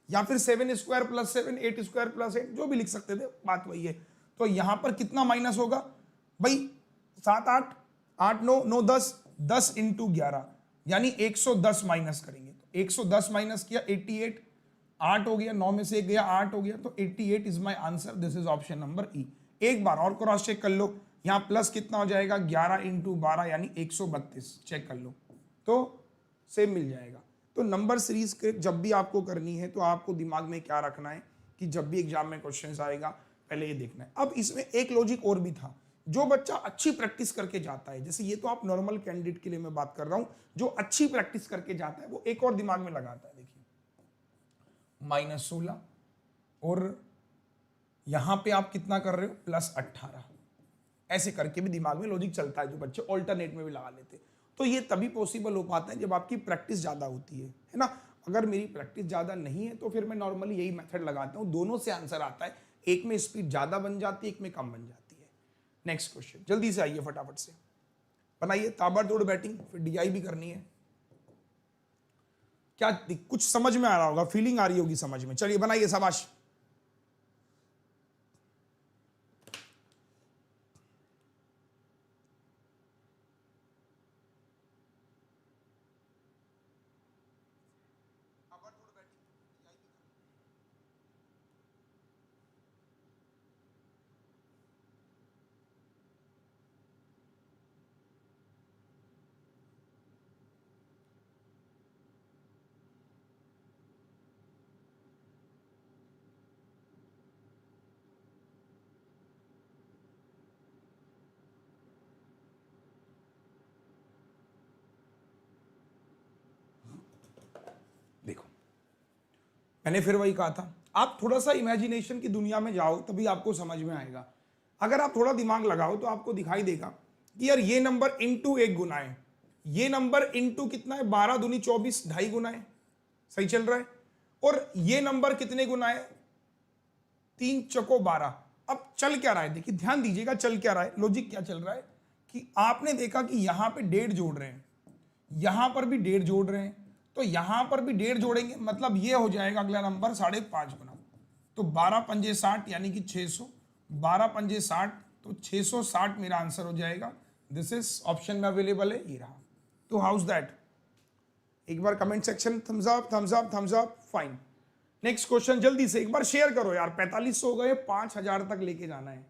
या फिर 7 स्क्वायर प्लस 7, 8 स्क्वायर प्लस 8, जो भी लिख सकते थे, बात वही है। तो यहां पर कितना माइनस होगा भाई, 7 8 8 9 9 10, 10 इंटू 11 यानी 110 माइनस करेंगे, तो 110 माइनस किया 88, 8 हो गया, 9 में से 1 गया 8 हो गया, तो 88 is my answer. This is option number ई। एक बार और क्रॉस चेक कर लो, यहां प्लस कितना हो जाएगा, 11 इंटू 12 यानी 132, चेक कर लो तो सेम मिल जाएगा। तो नंबर सीरीज के जब भी आपको करनी है तो आपको दिमाग में क्या रखना है कि जब भी एग्जाम में क्वेश्चन आएगा पहले ये देखना है। अब इसमें एक लॉजिक और भी था, जो बच्चा अच्छी प्रैक्टिस करके जाता है, जैसे ये तो आप नॉर्मल कैंडिडेट के लिए मैं बात कर रहा हूं, जो अच्छी प्रैक्टिस करके जाता है वो एक और दिमाग में लगाता है। देखिए -16 और यहां पे आप कितना कर रहे हो, +18, ऐसे करके भी दिमाग में लॉजिक चलता है, जो बच्चे ऑल्टरनेट में भी लगा लेते। तो ये तभी पॉसिबल हो पाता है जब आपकी प्रैक्टिस ज्यादा होती है ना। अगर मेरी प्रैक्टिस ज्यादा नहीं है तो फिर मैं नॉर्मली यही मेथड लगाता हूं, दोनों से आंसर आता है, एक में स्पीड ज्यादा बन जाती है, एक में कम बन जाती है। नेक्स्ट क्वेश्चन, जल्दी से आइए, फटाफट से बनाइए, ताबड़तोड़ बैटिंग, फिर डीआई भी करनी है। क्या कुछ समझ में आ रहा होगा, फीलिंग आ रही होगी समझ में, चलिए बनाइए, शाबाश। देखो, मैंने फिर वही कहा था, आप थोड़ा सा इमेजिनेशन की दुनिया में जाओ तभी आपको समझ में आएगा। अगर आप थोड़ा दिमाग लगाओ तो आपको दिखाई देगा कि यार ये नंबर इंटू 1 गुना है, ये नंबर इंटू कितना है, 12 दूनी 24, 2.5 गुना है, सही चल रहा है। और ये नंबर कितने गुना है, 3 चौको 12। अब चल क्या रहा है, देखिए ध्यान दीजिएगा, चल क्या रहा है, लॉजिक क्या चल रहा है कि आपने देखा कि यहां पे 1.5 जोड़ रहे हैं, यहां पर भी 1.5 जोड़ रहे हैं, तो यहां पर भी 1.5 जोड़ेंगे, मतलब ये हो जाएगा अगला नंबर 5.5 गुना। तो 12 पंजे 60 यानी कि 600, 12 पंजे 60, तो 660 मेरा आंसर हो जाएगा। दिस इज ऑप्शन में अवेलेबल है, ये रहा। तो हाउस दैट, एक बार comment section thumbs up thumbs up thumbs up, fine. Next question जल्दी से एक बार शेयर करो यार, 4500 हो गए, 5000 तक लेके जाना है।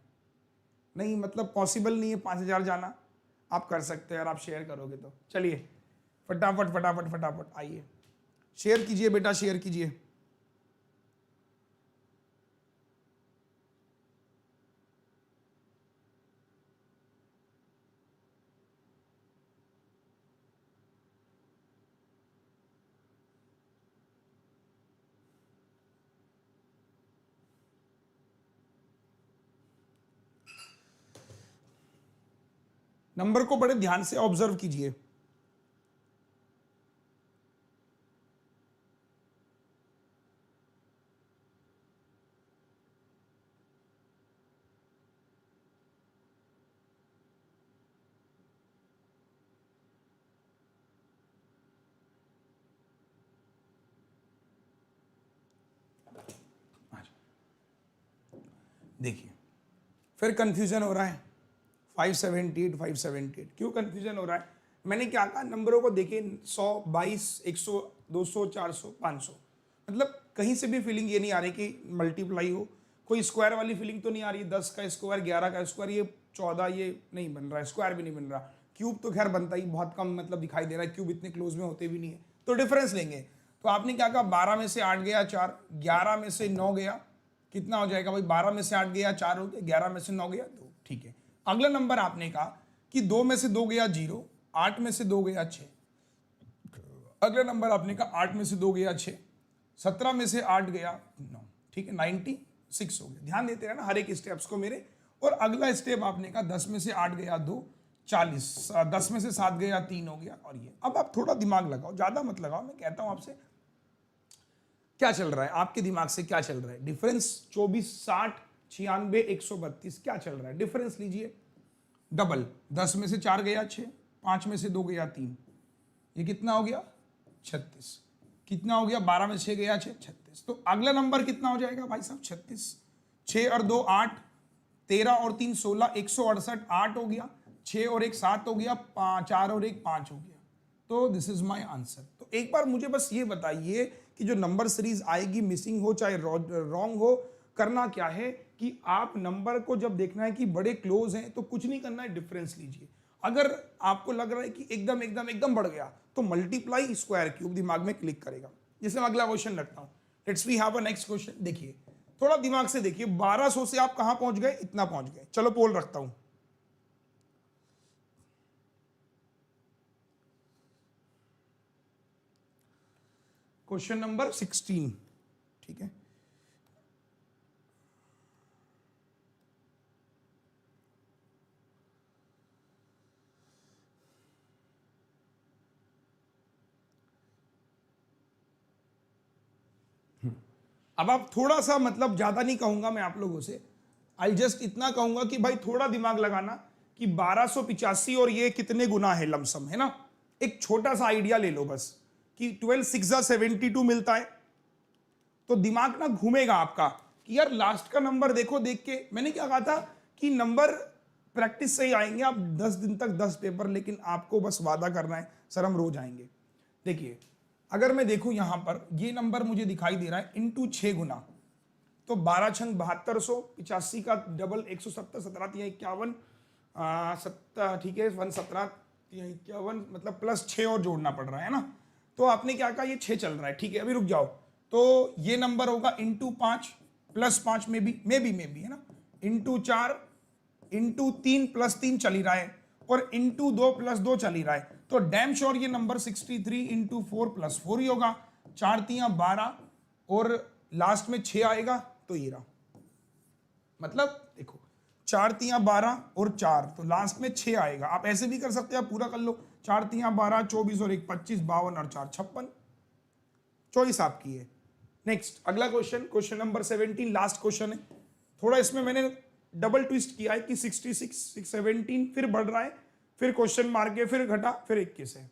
नहीं मतलब पॉसिबल नहीं है 5000 जाना, आप कर सकते हो यार, आप शेयर करोगे तो। चलिए फटाफट फटाफट फटाफट आइए, शेयर कीजिए बेटा, शेयर कीजिए। नंबर को बड़े ध्यान से ऑब्जर्व कीजिए। देखिए फिर कंफ्यूजन हो रहा है, 578 578 क्यों कंफ्यूजन हो रहा है? मैंने क्या कहा, नंबरों को देखिए, 100 22 100 200 400 500, मतलब कहीं से भी फीलिंग ये नहीं आ रही कि मल्टीप्लाई हो, कोई स्क्वायर वाली फीलिंग तो नहीं आ रही, 10 का स्क्वायर 11 का स्क्वायर, ये 14 ये नहीं बन रहा है, स्क्वायर भी नहीं बन रहा। क्यूब तो खैर बनता ही बहुत कम, मतलब दिखाई दे रहा है, क्यूब इतने क्लोज में होते भी नहीं है, तो डिफरेंस लेंगे। तो आपने क्या कहा, 12 में से 8 गया 4, 11 में से 9 गया, कितना हो जाएगा भाई, 12 में से 8 गया 4 हो गया, 11 में से 9 गया 2, ठीक है। अगला नंबर आपने कहा कि 2 में से 2 गया 0, 8 में से 2 गया 6। अगला नंबर आपने कहा 8 में से 2 गया 6, 17 में से 8 गया 9, ठीक है, 96 हो गया। ध्यान देते रहना हर एक स्टेप्स को मेरे। और अगला स्टेप आपने कहा 10 में से 8 गया 2, 40, 10 में से 7 गया 3 हो गया। और ये अब आप थोड़ा दिमाग लगाओ, ज्यादा मत लगाओ, मैं कहता हूं आपसे क्या चल रहा है, आपके दिमाग से क्या चल रहा है। डिफरेंस 24, 60, 96, 132 क्या चल रहा है, डिफरेंस लीजिए डबल। 10 में से 4 गया 6, 5 में से 2 गया 3, ये कितना हो गया 36, कितना हो गया 12 में 6 गया 6, 36। तो अगला नंबर कितना हो जाएगा भाई साहब 36, 6 और 2 8, 13 और 3 16, 168, 8 हो गया, 6 और 1 7 हो गया, 4 और 1 5 हो गया। तो दिस इज माय आंसर। तो एक बार मुझे बस ये बताइए कि जो नंबर सीरीज आएगी, मिसिंग हो चाहे रॉन्ग हो, करना क्या है कि आप नंबर को जब देखना है कि बड़े क्लोज हैं तो कुछ नहीं करना है, डिफरेंस लीजिए। अगर आपको लग रहा है कि एकदम एकदम एकदम बढ़ गया तो मल्टीप्लाई स्क्वायर क्यूब दिमाग में क्लिक करेगा। जैसे मैं अगला क्वेश्चन रखता हूं, let's we have a next question. देखिए थोड़ा दिमाग से देखिए, 1200 से आप कहां पहुंच गए, इतना पहुंच गए। चलो पोल रखता हूं, क्वेश्चन नंबर 16, ठीक है। अब आप थोड़ा सा, मतलब ज्यादा नहीं कहूंगा मैं आप लोगों से, आई जस्ट इतना कहूंगा कि भाई थोड़ा दिमाग लगाना कि 1285 और ये कितने गुना है, लमसम है ना। एक छोटा सा आइडिया ले लो बस कि 12 6 72 मिलता है। तो दिमाग ना घूमेगा आपका कि यार लास्ट का नंबर देखो, देख के मैंने क्या कहा था कि नंबर प्रैक्टिस से ही आएंगे। आप 10 दिन तक 10 पेपर, लेकिन आपको बस वादा करना है सर हम रोज आएंगे। देखिए अगर मैं देखूं यहां पर ये नंबर मुझे दिखाई दे रहा है इंटू 6 गुना, तो 12 छंग 7200, 85 का डबल 170, 17 तिया 51, 7 ठीक है 117 तिया 51, मतलब प्लस 6 और जोड़ना पड़ रहा है ना। तो आपने क्या कहा, ये 6 चल रहा है, ठीक है। अभी रुक जाओ, तो ये नंबर होगा इंटू 5 प्लस 5 में भी है ना, इंटू 4 इंटू 3 प्लस 3 चल ही रहा है, और इंटू 2 प्लस 2 चल ही रहा है। तो डैम श्योर ये नंबर 63 इंटू 4 प्लस 4 ही होगा। 4 तिया 12 और लास्ट में 6 आएगा, तो ये रहा। मतलब देखो 4 तिया 12 और 4, तो लास्ट में 6 आएगा। आप ऐसे भी कर सकते हैं, आप पूरा कर लो, 4 तिया 12, 24 और 1 25, 52 और 4 56। चॉइस आपकी है। नेक्स्ट अगला question, question number 17, last question है। थोड़ा इसमें मैंने डबल ट्विस्ट किया है कि 66, 17 फिर बढ़ रहा है, फिर क्वेश्चन मार्क है, फिर घटा, फिर 21 है।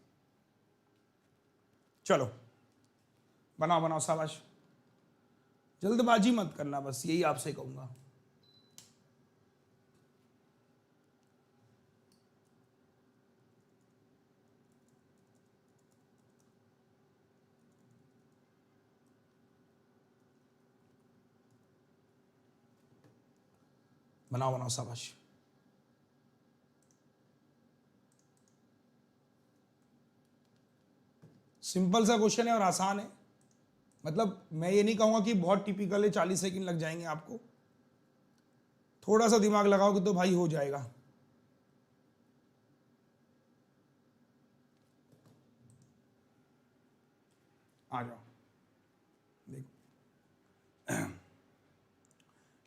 चलो बनाओ शाबाश, जल्दबाजी मत करना, बस यही आपसे कहूंगा। बनाओ शाबाश। सिंपल सा क्वेश्चन है और आसान है। मतलब मैं ये नहीं कहूंगा कि बहुत टिपिकल है, 40 सेकंड लग जाएंगे आपको। थोड़ा सा दिमाग लगाओगे तो भाई हो जाएगा। आ जाओ देखो,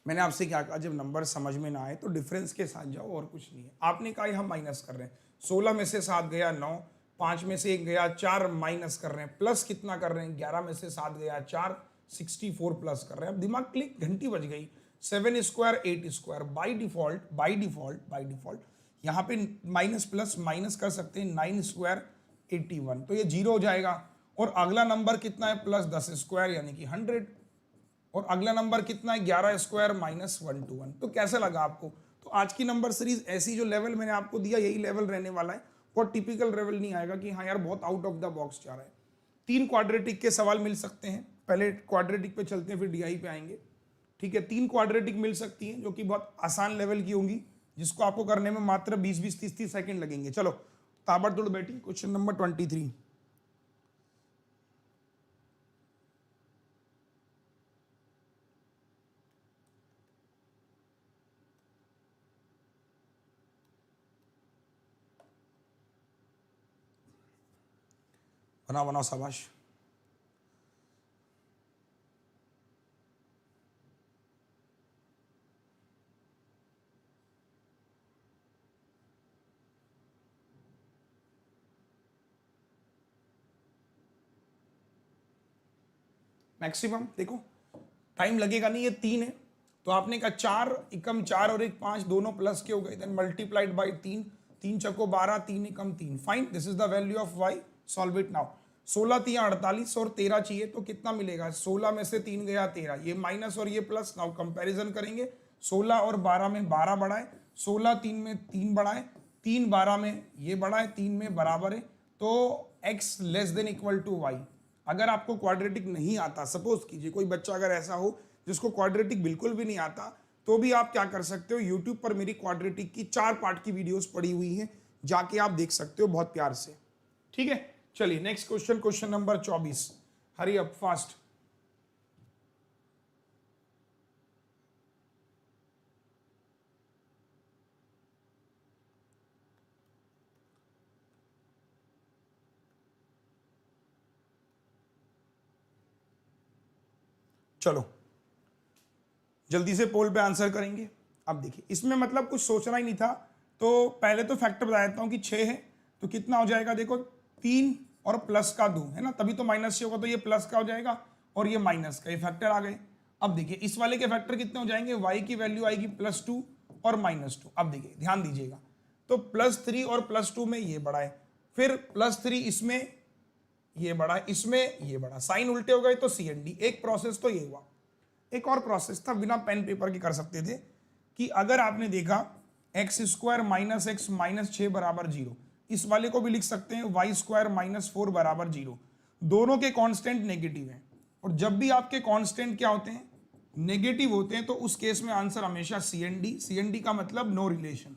मैंने आपसे क्या कहा, जब नंबर समझ में ना आए तो डिफरेंस के साथ जाओ, और कुछ नहीं है। आपने कहा हम माइनस कर रहे हैं, 16 में से 7 गया 9, 5 में से 1 गया 4, माइनस कर रहे हैं, प्लस कितना कर रहे हैं, 11 में से 7 गया 4, 64 प्लस कर रहे हैं। अब दिमाग क्लिक, घंटी बज गई। 7 स्क्वायर 8 स्क्वायर, बाई डिफॉल्ट यहाँ पे माइनस प्लस माइनस कर सकते हैं, 9 स्क्वायर 81, तो ये 0 हो जाएगा। और अगला नंबर कितना है, प्लस 10 स्क्वायर यानी कि 100, और अगला नंबर कितना है, 11 स्क्वायर माइनस 121। तो कैसा लगा आपको? तो आज की नंबर सीरीज ऐसी, जो लेवल मैंने आपको दिया यही लेवल रहने वाला है, और टिपिकल लेवल नहीं आएगा कि हाँ यार बहुत आउट ऑफ द बॉक्स जा रहा है। 3 क्वाड्रेटिक के सवाल मिल सकते हैं, पहले क्वाड्रेटिक पे चलते हैं फिर डीआई पे आएंगे, ठीक है। 3 क्वाड्रेटिक मिल सकती हैं जो कि बहुत आसान लेवल की होंगी, जिसको आपको करने में मात्र 20-20, 30-30 सेकंड लगेंगे। चलो ताबड़तोड़ बैठी। क्वेश्चन नंबर 23, बनाओ बनाओ, शाबाश। मैक्सिमम देखो टाइम लगेगा नहीं, ये 3 है तो आपने कहा 4 एकम 4 और 1 5 दोनों प्लस के हो गए, then multiplied by 3, 3 Chako 12, 3 Ekam 3, fine, this is the value of y, solve it now. 16 3 48 और 13 चाहिए तो कितना मिलेगा, 16 में से 3 गया 13, ये माइनस और ये प्लस, नाउ कंपैरिजन करेंगे, 16 और 12 में 12 बढ़ाए, 16 3 में 3 बढ़ाए, 3 12 में ये बढ़ाए, 3 में बराबर है, तो x less than equal to y। अगर आपको क्वाड्रेटिक नहीं आता, सपोज कीजिए कोई बच्चा अगर ऐसा हो जिसको क्वाड्रेटिक बिल्कुल भी नहीं आता, तो भी आप क्या कर सकते हो, यूट्यूब पर मेरी क्वाड्रेटिक की 4 पार्ट की वीडियोस पड़ी हुई हैं, जाके आप देख सकते हो बहुत प्यार से। ठीक है, चलिए next question, question number 24, hurry up fast. चलो जल्दी से पोल पे आंसर करेंगे। अब देखिए इसमें मतलब कुछ सोचना ही नहीं था, तो पहले तो फैक्टर बता देता हूं कि 6 है तो कितना हो जाएगा, देखो 3 और प्लस का 2 है ना, तभी तो माइनस से होगा, तो ये प्लस का हो जाएगा और ये माइनस का, ये फैक्टर आ गए। अब देखिए इस वाले के फैक्टर कितने हो जाएंगे, y की वैल्यू आएगी +2 और -2। अब देखिए ध्यान दीजिएगा, तो +3 और +2 में ये बढ़ा है, फिर +3 इसमें ये बढ़ा, इसमें ये बढ़ा, साइन उल्टे हो गए तो CND। एक प्रोसेस तो ये हुआ, एक और प्रोसेस था बिना पेन पेपर के कर सकते थे कि अगर आपने देखा x² - x - 6 बराबर 0, इस वाले को भी लिख सकते हैं y² - 4 बराबर 0। दोनों के कांस्टेंट नेगेटिव हैं, और जब भी आपके कांस्टेंट क्या होते हैं, नेगेटिव होते हैं, तो उस केस में आंसर हमेशा CND। CND का मतलब नो रिलेशन।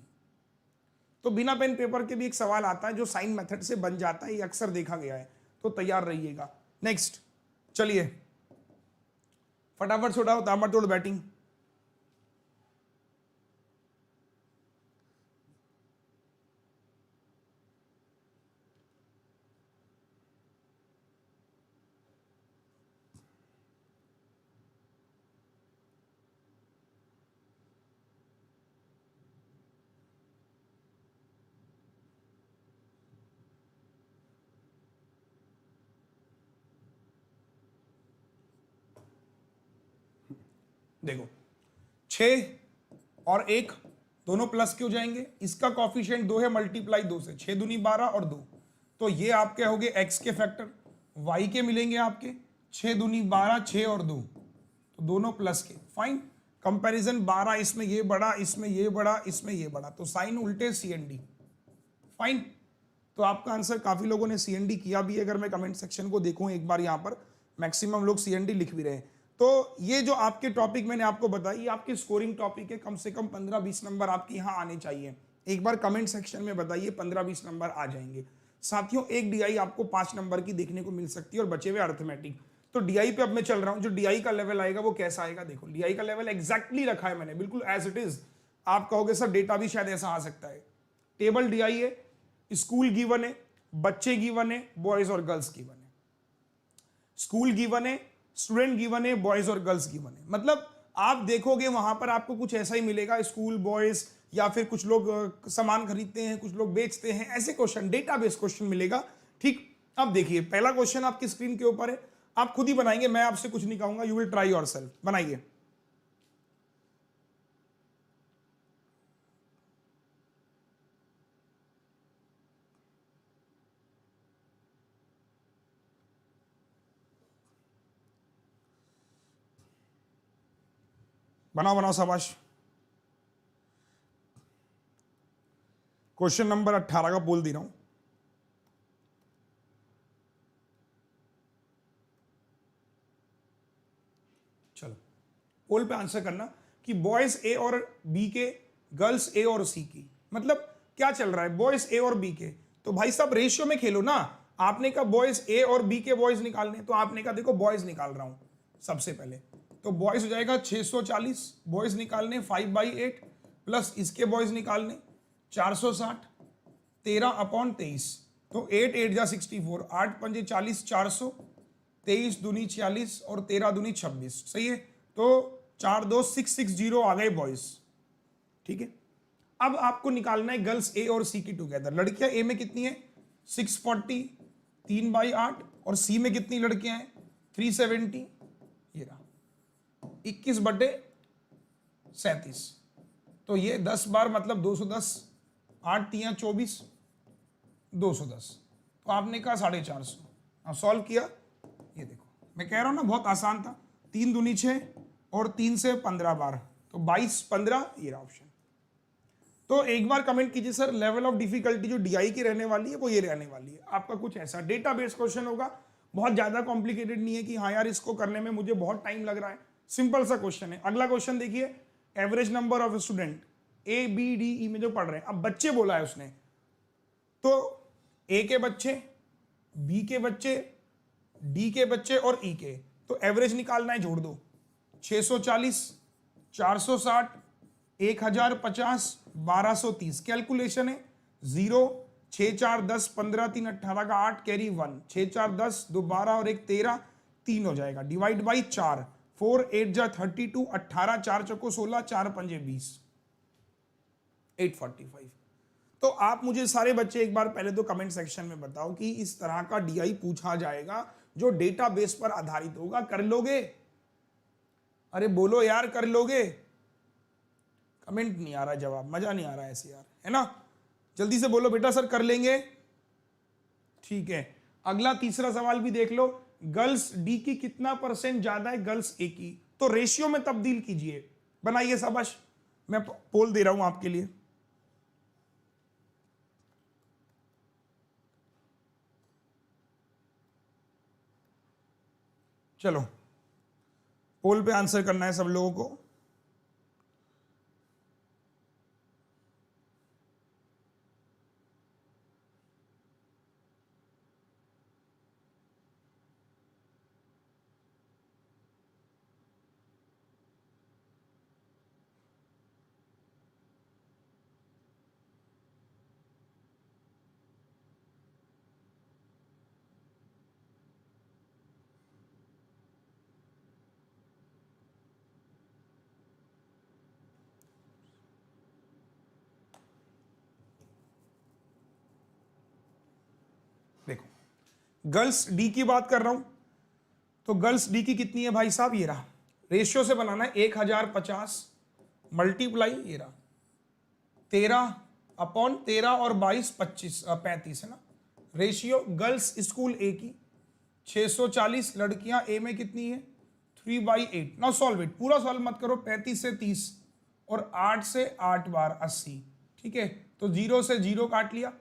तो बिना पेन पेपर के भी एक सवाल आता है जो साइन मेथड से बन जाता है, ये अक्सर देखा गया है, तो तैयार रहिएगा। नेक्स्ट चलिए फटाफट छोड़ाओ, ताबड़तोड़ बैटिंग। देखो 6 और 1 दोनों प्लस के हो जाएंगे, इसका कॉफिशिएंट 2 है, मल्टीप्लाई 2 से, 6 दूनी 12 और 2, तो ये आपके हो गए x के फैक्टर, y के मिलेंगे आपके 6 दूनी 12, 6 और 2, तो दोनों प्लस के, फाइन। कंपैरिजन 12, इसमें ये बड़ा, इसमें ये बड़ा, इसमें ये बड़ा, तो साइन उल्टे CND, फाइन। तो आपका आंसर काफी लोगों ने CND किया भी है, अगर मैं कमेंट सेक्शन को देखूं एक बार, यहाँ पर मैक्सिमम लोग CND लिख भी रहे हैं। तो ये जो आपके टॉपिक मैंने आपको बताई, ये आपकी स्कोरिंग टॉपिक है, कम से कम 15-20 नंबर आपके यहाँ आने चाहिए। एक बार कमेंट सेक्शन में बताइए, 15-20 नंबर आ जाएंगे। साथियों एक DI आपको 5 नंबर की देखने को मिल सकती है और बचे हुए अर्थमेटिक। तो DI पे अब मैं चल रहा हूँ, जो DI का लेवल आएगा वो कैसा आएगा, देखो DI का लेवल एग्जैक्टली रखा है मैंने, बिल्कुल एज इट इज। आप कहोगे सर डेटा भी शायद ऐसा आ सकता है। टेबल DI है, स्कूल गिवन है, बच्चे गिवन है, बॉयज और गर्ल्स गिवन है। स्कूल गिवन है, स्टूडेंट गिवन है, बॉयज और गर्ल्स गिवन है। मतलब आप देखोगे वहां पर आपको कुछ ऐसा ही मिलेगा, स्कूल, बॉयज, या फिर कुछ लोग सामान खरीदते हैं, कुछ लोग बेचते हैं, ऐसे क्वेश्चन, डेटाबेस क्वेश्चन मिलेगा। ठीक, अब देखिए पहला क्वेश्चन आपकी स्क्रीन के ऊपर है, आप खुद ही बनाएंगे, मैं आपसे कुछ नहीं कहूंगा, यू विल ट्राई योरसेल्फ, बनाइए। बनाओ बनाओ, शाबाश। क्वेश्चन नंबर 18 का बोल दे रहा हूं। चलो पोल पे आंसर करना कि बॉयज A और B के, गर्ल्स A और C की, मतलब क्या चल रहा है, बॉयज A और B के, तो भाई साहब रेशियो में खेलो ना। आपने कहा बॉयज A और B के बॉयज निकालने, तो आपने कहा देखो बॉयज निकाल रहा हूं सबसे पहले, तो बॉयज हो जाएगा 640, बॉयज निकालने 5/8 प्लस इसके बॉयज निकालने 460, 13/23, तो 8 8 जा 64, 8 पंजे 40, 400, 23 दूनी 46 और 13 दूनी 26, सही है। तो 4 2 660 आ गए बॉयज, ठीक है। अब आपको निकालना है गर्ल्स ए और सी की टुगेदर। लड़कियां ए में कितनी है 640, 3/8, और सी में कितनी लड़कियां हैं 370, ये रहा 21/37। तो ये 10 बार मतलब 210, 8 3 24, 210। तो आपने कहा 450। अब सॉल्व किया, ये देखो मैं कह रहा हूं ना बहुत आसान था। 3 दूनी 6 और 3 से 15 बार, तो 22 15, ये रहा ऑप्शन। तो एक बार कमेंट कीजिए सर लेवल ऑफ डिफिकल्टी जो डीआई की रहने वाली है वो ये रहने वाली है। आपका कुछ ऐसा डेटाबेस क्वेश्चन होगा, बहुत ज्यादा कॉम्प्लिकेटेड नहीं है कि हाँ यार इसको करने में मुझे बहुत टाइम लग रहा है, सिंपल सा क्वेश्चन है। अगला क्वेश्चन देखिए, average number of student A B D E में जो पढ़ रहे हैं, अब बच्चे बोला है उसने, तो ए के बच्चे, बी के बच्चे, डी के बच्चे और ई के, तो एवरेज निकालना है, जोड़ दो 640, 460, 1050, 1230। कैलकुलेशन है 0 6 4 10 15 3 18 का 8 कैरी 1, 6 4 10 2 12 और 1 13, 3 हो जाएगा, डिवाइड बाई 4, 4 8 जा 32, 18 4 चौको 16, 4 पंजे 20, 845। तो आप मुझे सारे बच्चे एक बार पहले तो कमेंट सेक्शन में बताओ कि इस तरह का डीआई पूछा जाएगा जो डेटाबेस पर आधारित होगा, कर लोगे? अरे बोलो यार, कर लोगे? कमेंट नहीं आ रहा, जवाब, मजा नहीं आ रहा ऐसे यार, है ना? जल्दी से बोलो बेटा सर कर लेंगे, ठीक है। अगला तीसरा सवाल भी देख लो, गर्ल्स डी की कितना % ज्यादा है गर्ल्स ए की, तो रेशियो में तब्दील कीजिए, बनाइए, शाबाश। मैं पोल दे रहा हूं आपके लिए। चलो पोल पे आंसर करना है सब लोगों को। देखो गर्ल्स डी की बात कर रहा हूं, तो गर्ल्स डी की कितनी है भाई साहब, ये रहा। रेशियो से बनाना है 1050 मल्टीप्लाई, ये रहा 13/13 और 22 25 35 है ना। रेशियो गर्ल्स स्कूल ए की 640, लड़कियां ए में कितनी है 3/8। नाउ सॉल्व इट, पूरा सॉल्व मत करो, 35 से 30 और 8 से 8 बार 80, ठीक है। तो 0 से 0 काट लिया,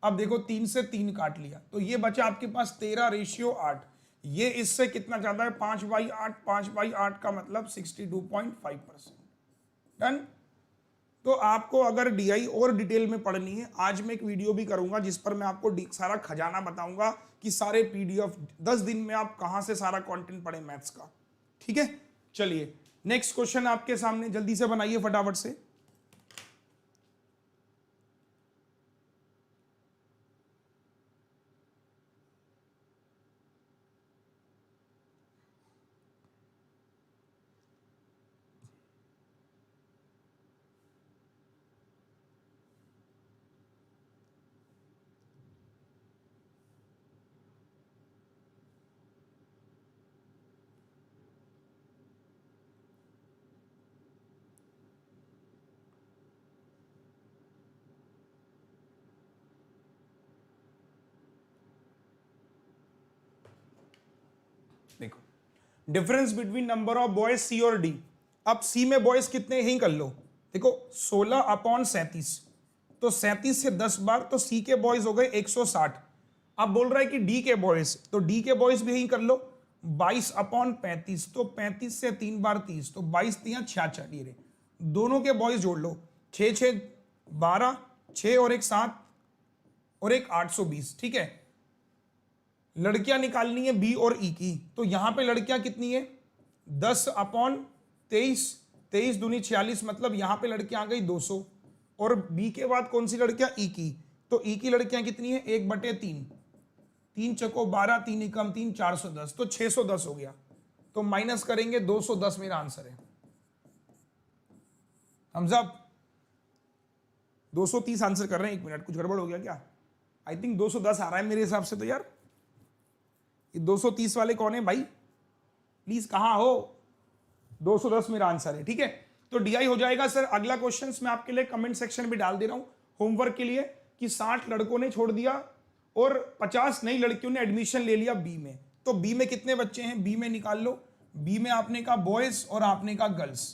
अब देखो 3 से 3 काट लिया, तो ये बचा आपके पास 13 रेशियो 8। ये इससे कितना ज्यादा है 5/8, 5/8 का मतलब 62.5%। डन। तो आपको अगर डीआई और डिटेल में पढ़नी है, आज मैं एक वीडियो भी करूंगा जिस पर मैं आपको सारा खजाना बताऊंगा कि सारे पीडीएफ 10 दिन में आप कहां से सारा कंटेंट पढ़े मैथ्स का, ठीक है। चलिए नेक्स्ट क्वेश्चन आपके सामने, जल्दी से बनाइए फटाफट से। देखो difference between number of boys C और डी। अब सी में बॉयज कितने यही कर लो, देखो 16/37, तो 37 से 10 बार, तो सी के बॉयज हो गए 160। अब बोल रहा है कि डी के बॉयज, तो डी के बॉयज भी यही कर लो 22/35, तो 35 से 3 बार 30, तो 22 3 66, ये दोनों के बॉयज जोड़ लो, 6 6 12, 6 और 1 7 और 1 820, ठीक है। लड़कियां निकालनी है बी और ई की, तो यहां पे लड़कियां कितनी है 10/23, 23 दूनी 46, मतलब यहां पे लड़कियां आ गई 200, और बी के बाद कौन सी लड़कियां ई की, तो ई की लड़कियां कितनी है 1/3, 3 चको 12, 3 एकम 3, 410, तो 610 हो गया। तो माइनस करेंगे 210 मेरा आंसर है। Thums up. 230 आंसर कर रहे हैं, 1 मिनट, कुछ गड़बड़ हो गया क्या? आई थिंक 210 आ रहा है मेरे हिसाब से तो यार। ये 230 वाले कौन है भाई? प्लीज कहां हो? 210 मेरा आंसर है, ठीक है। तो डीआई हो जाएगा सर। अगला क्वेश्चन मैं आपके लिए कमेंट सेक्शन में डाल दे रहा हूं होमवर्क के लिए कि 60 लड़कों ने छोड़ दिया और 50 नई लड़कियों ने एडमिशन ले लिया बी में। तो बी में कितने बच्चे हैं? बी में निकाल लो। बी में आपने कहा बॉयज और आपने कहा गर्ल्स,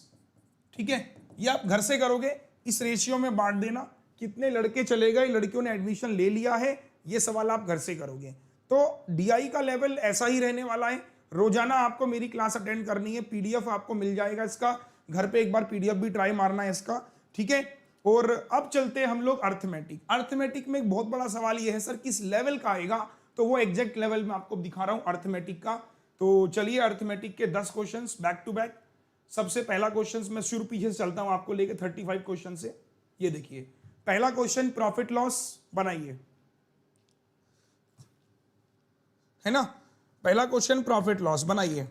ठीक है। ये आप घर से करोगे, इस रेशियो में बांट देना, कितने लड़के चले गए, लड़कियों ने एडमिशन ले लिया है, ये सवाल आप घर से करोगे। तो डीआई का लेवल ऐसा ही रहने वाला है। रोजाना आपको मेरी क्लास अटेंड करनी है, पीडीएफ आपको मिल जाएगा इसका, घर पे एक बार पीडीएफ भी ट्राई मारना है इसका, ठीक है। और अब चलते हैं हम लोग अर्थमेटिक। अर्थमेटिक में एक बहुत बड़ा सवाल ये है सर किस लेवल का आएगा, तो वो एग्जैक्ट लेवल में आपको दिखा रहा हूं अर्थमेटिक का। तो चलिए अर्थमेटिक के 10 क्वेश्चंस बैक टू बैक। सबसे पहला क्वेश्चन मैं शुरू पीछे से चलता हूं आपको लेके 35 क्वेश्चन से। ये देखिए पहला क्वेश्चन प्रॉफिट लॉस बनाइए, है ना। पहला क्वेश्चन प्रॉफिट लॉस बनाइए।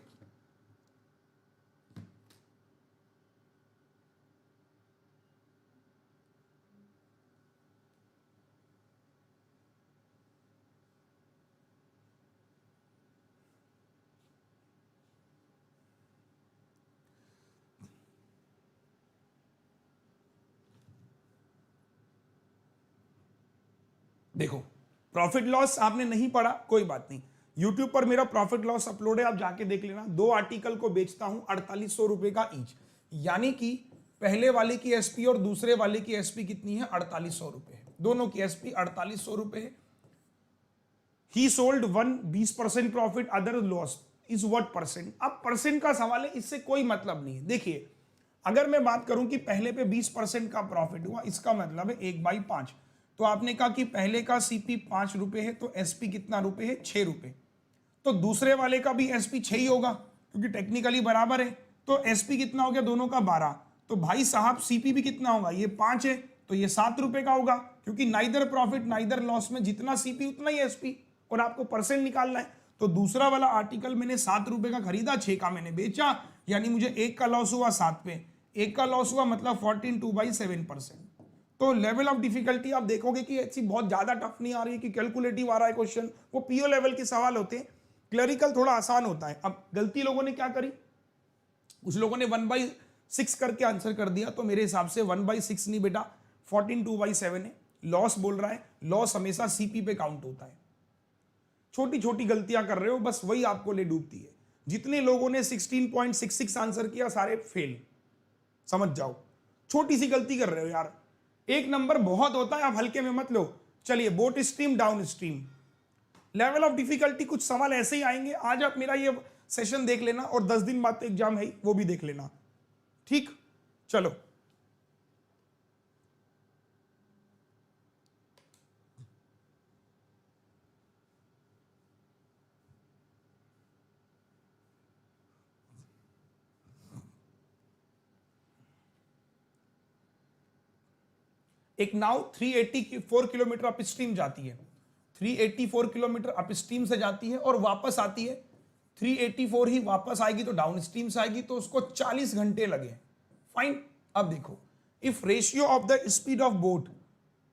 देखो प्रॉफिट लॉस आपने नहीं पढ़ा, कोई बात नहीं, यूट्यूब पर मेरा प्रॉफिट लॉस अपलोड है, आप जाके देख लेना। 2 आर्टिकल को बेचता हूं 4800 रुपए का ईच, यानी कि पहले वाले की एसपी और दूसरे वाले की एसपी कितनी है? 4800 रुपए। दोनों की एसपी 4800 रुपए है। ही sold 20% profit, other laws is what percent. अब परसेंट का सवाल है, इससे कोई मतलब नहीं है। देखिए अगर मैं बात करूं कि पहले पे 20% का प्रॉफिट हुआ, इसका मतलब है 1/5। तो आपने कहा कि पहले का सीपी 5 रुपए है, तो एसपी कितना रुपए है? 6 रुपए। तो दूसरे वाले का भी एसपी 6 ही होगा क्योंकि टेक्निकली बराबर है। तो एसपी कितना हो गया? दोनों का 12। तो भाई साहब सीपी भी कितना होगा? ये 5 है तो ये 7 रुपए का होगा, क्योंकि नाइदर प्रॉफिट नाइदर लॉस में जितना सीपी उतना ही एसपी, और आपको परसेंट निकालना है। तो दूसरा वाला आर्टिकल मैंने 7 रुपए का खरीदा, 6 का मैंने बेचा, यानी मुझे 1 का लॉस हुआ 7 पे, 1 का लॉस हुआ मतलब 14/2/7%। तो लेवल ऑफ डिफिकल्टी आप देखोगे कि ऐसी बहुत ज्यादा टफ नहीं आ रही है कि कैलकुलेटिव आ रहा है क्वेश्चन, वो पीओ लेवल के सवाल होते हैं। क्लरिकल थोड़ा आसान होता है। अब गलती लोगों ने क्या करी, कुछ लोगों ने 1/6 करके आंसर कर दिया, तो मेरे हिसाब से 1/6 नहीं बेटा, 14/2/7 है। लॉस बोल रहा है, लॉस हमेशा सीपी पे काउंट होता है। छोटी छोटी गलतियां कर रहे हो, बस वही आपको ले डूबती है। जितने लोगों ने 16.66 आंसर किया सारे फेल, समझ जाओ। छोटी सी गलती कर रहे हो यार, 1 नंबर बहुत होता है, आप हल्के में मत लो। चलिए boat stream down stream, level of difficulty कुछ सवाल ऐसे ही आएंगे। आज आप मेरा ये सेशन देख लेना और 10 दिन बाद तो एग्जाम है, वो भी देख लेना, ठीक। चलो एक नाव 384 किलोमीटर अप स्ट्रीम जाती है, 384 किलोमीटर अप स्ट्रीम से जाती है और वापस आती है 384 ही वापस आएगी, तो डाउन स्ट्रीम से आएगी, तो उसको 40 घंटे लगे। फाइन। अब देखो if ratio of the speed of boat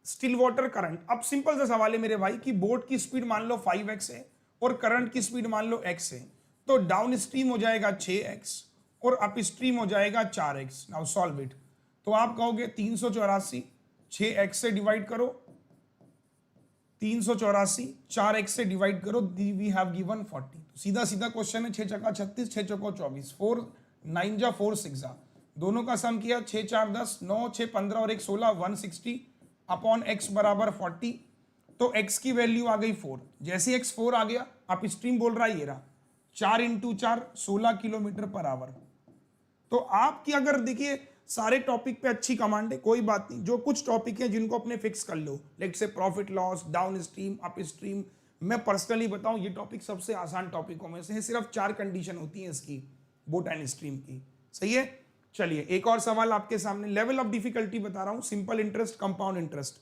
still water current. अब सिंपल सा सवाल है मेरे भाई कि बोट की स्पीड मान लो 5x है और करंट की स्पीड मान लो x है, तो डाउन स्ट्रीम हो जाएगा 6x और अप स्ट्रीम हो जाएगा 4x। Now solve it. तो आप कहोगे 384, 6x से डिवाइड करो, 384 4x से डिवाइड करो, वी हैव गिवन 40। तो सीधा सीधा क्वेश्चन है, 6 चक्का 36, 6 चौको 24, 4 9 जा 4 6 जा, दोनों का सम किया 6 4 10, 9 6 15 और 1 16, 160 अपॉन x बराबर 40। तो x की वैल्यू आ गई 4। जैसे x 4 आ गया, आप स्ट्रीम बोल रहा है ये रहा, 4 × 4 16 किलोमीटर पर आवर। तो आपकी अगर देखिए सारे टॉपिक पे अच्छी कमांड है, कोई बात नहीं, जो कुछ टॉपिक है जिनको अपने फिक्स कर लो, लेट से profit loss, down stream, up stream. मैं पर्सनली बताऊं ये टॉपिक सबसे आसान टॉपिकों में से है, सिर्फ 4 कंडीशन होती है इसकी, बोट एंड स्ट्रीम की। सही है। चलिए एक और सवाल आपके सामने, लेवल ऑफ डिफिकल्टी बता रहा हूं, सिंपल इंटरेस्ट, कंपाउंड इंटरेस्ट।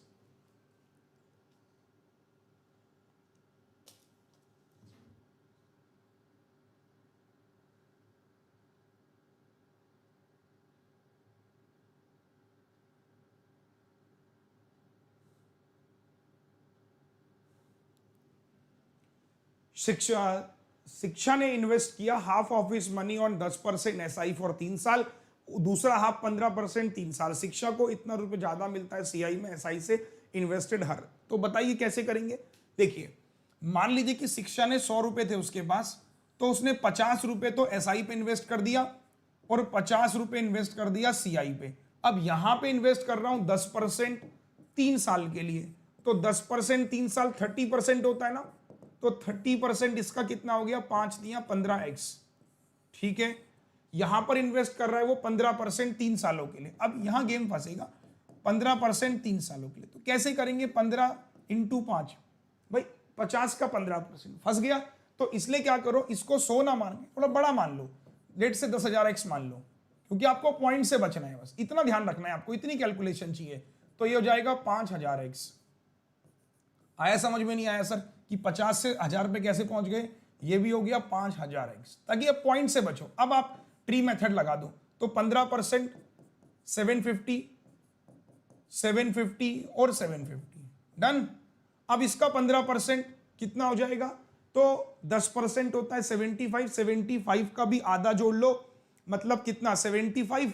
शिक्षा ने इन्वेस्ट किया half of his money on 10% SI for 3 साल, दूसरा हाफ 15% 3 साल। शिक्षा को इतना रुपए ज्यादा मिलता है CI में SI से इन्वेस्टेड हर। तो बताइए कैसे करेंगे। देखिए, मान लीजिए कि शिक्षा ने 100 रुपए थे उसके पास, तो उसने 50 रुपए तो SI पे इन्वेस्ट कर दिया और 50 रुपए इन्वेस्ट कर दिया CI पे। अब यहां पे इन्वेस्ट कर रहा हूं 10% 3 साल के लिए, तो 10% 3 साल 30% होता है ना, तो 30% इसका कितना हो गया, 5 दिया 15x। ठीक है, यहां पर इन्वेस्ट कर रहा है वो 15% 3 सालों के लिए। अब यहां गेम फंसेगा, 15% 3 सालों के लिए तो कैसे करेंगे, 15 × 5 भाई 50 का 15% फंस गया। तो इसलिए क्या करो, इसको 100 ना मान के थोड़ा बड़ा मान लो, लेट से 10,000x मान लो, क्योंकि आपको पॉइंट से बचना है, बस इतना ध्यान रखना है आपको, इतनी कैलकुलेशन चाहिए। तो ये हो जाएगा 5000x। आया समझ में? नहीं आया सर कि 50 से 1000 पे कैसे पहुंच गए, ये भी हो गया 5000x, ताकि अब पॉइंट से बचो। अब आप ट्री मेथड लगा दो, तो 15% 750 750 और 750 डन। अब इसका 15% कितना हो जाएगा, तो 10% होता है 75, 75 का भी आधा जोड़ लो, मतलब कितना 75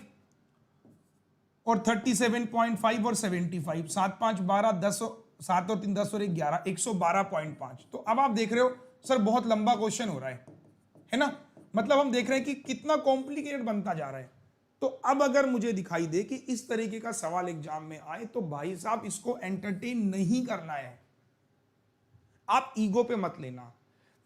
और 37.5 और 75, 7 5 12 10, 7 और 3 10 और 1 11, 112.5। तो अब आप देख रहे हो सर बहुत लंबा क्वेश्चन हो रहा है ना, मतलब हम देख रहे हैं कि कितना कॉम्प्लिकेटेड बनता जा रहा है। तो अब अगर मुझे दिखाई दे कि इस तरीके का सवाल एग्जाम में आए, तो भाई साहब इसको एंटरटेन नहीं करना है, आप ईगो पे मत लेना।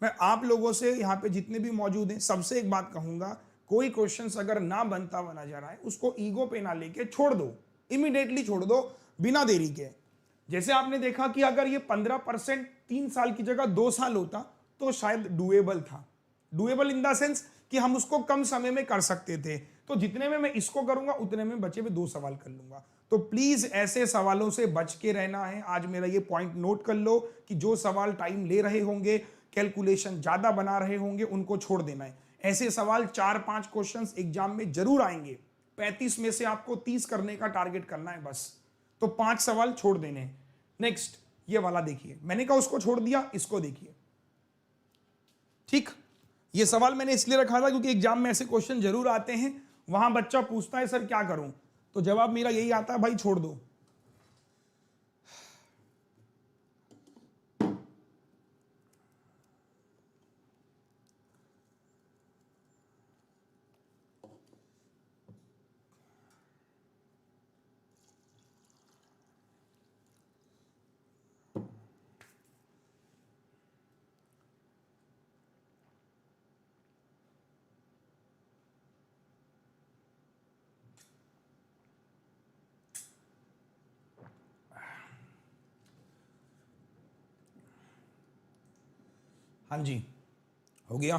मैं आप लोगों से यहाँ पे जितने भी मौजूद हैं सबसे एक बात कहूंगा, कोई क्वेश्चन अगर ना बनता हुआ नजर आए उसको ईगो पे ना लेके छोड़ दो, इमीडिएटली छोड़ दो बिना देरी के। जैसे आपने देखा कि अगर ये 15% 3 साल की जगह 2 साल होता तो शायद डुएबल था। डुएबल इन द सेंस कि हम उसको कम समय में कर सकते थे। तो जितने में मैं इसको करूंगा उतने में बचे हुए 2 सवाल कर लूंगा। तो प्लीज ऐसे सवालों से बच के रहना है। आज मेरा ये पॉइंट नोट कर लो कि जो सवाल टाइम ले रहे होंगे, कैलकुलेशन ज्यादा बना रहे होंगे, उनको छोड़ देना है। ऐसे सवाल 4-5 क्वेश्चंस एग्जाम में जरूर आएंगे। 35 में से आपको 30 करने का टारगेट करना है बस। तो 5 सवाल छोड़ देने हैं। नेक्स्ट ये वाला देखिए, मैंने कहा उसको छोड़ दिया, इसको देखिए। ठीक, ये सवाल मैंने इसलिए रखा था क्योंकि एग्जाम में ऐसे क्वेश्चन जरूर आते हैं। वहां बच्चा पूछता है सर क्या करूं, तो जवाब मेरा यही आता है, भाई छोड़ दो। हाँ जी, हो गया।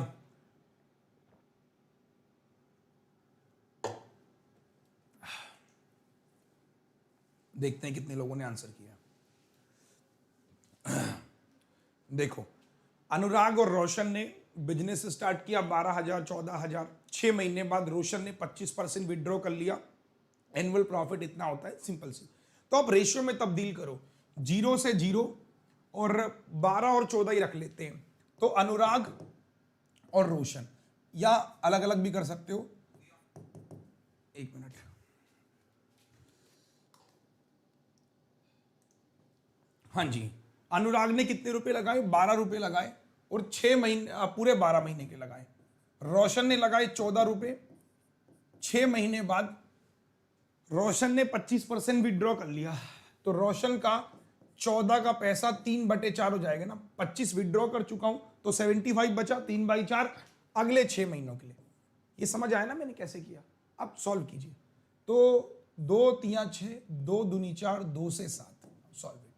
देखते हैं कितने लोगों ने आंसर किया। देखो, अनुराग और रोशन ने बिजनेस स्टार्ट किया 12,000 14,000। 6 महीने बाद रोशन ने 25% विड्रॉ कर लिया। एनुअल प्रॉफिट इतना होता है, सिंपल सी। तो आप रेशियो में तब्दील करो, 0 से 0 और 12 और 14 ही रख लेते हैं। तो अनुराग और रोशन, या अलग अलग भी कर सकते हो। 1 मिनट, हाँ जी, अनुराग ने कितने रुपए लगाए, 12 रुपए लगाए और 6 महीने पूरे 12 महीने के लगाए। रोशन ने लगाए 14 रुपए। 6 महीने बाद रोशन ने 25% विड्रॉ कर लिया। तो रोशन का 14 का पैसा 3/4 हो जाएगा ना। 25 विड्रॉ कर चुका हूं तो 75 बचा, 3/4 अगले 6 महीनों के लिए। ये समझ आया ना मैंने कैसे किया। अब सॉल्व कीजिए। तो 2 3 6, 2 दूनी 4, 2 से 7, सॉल्व इट।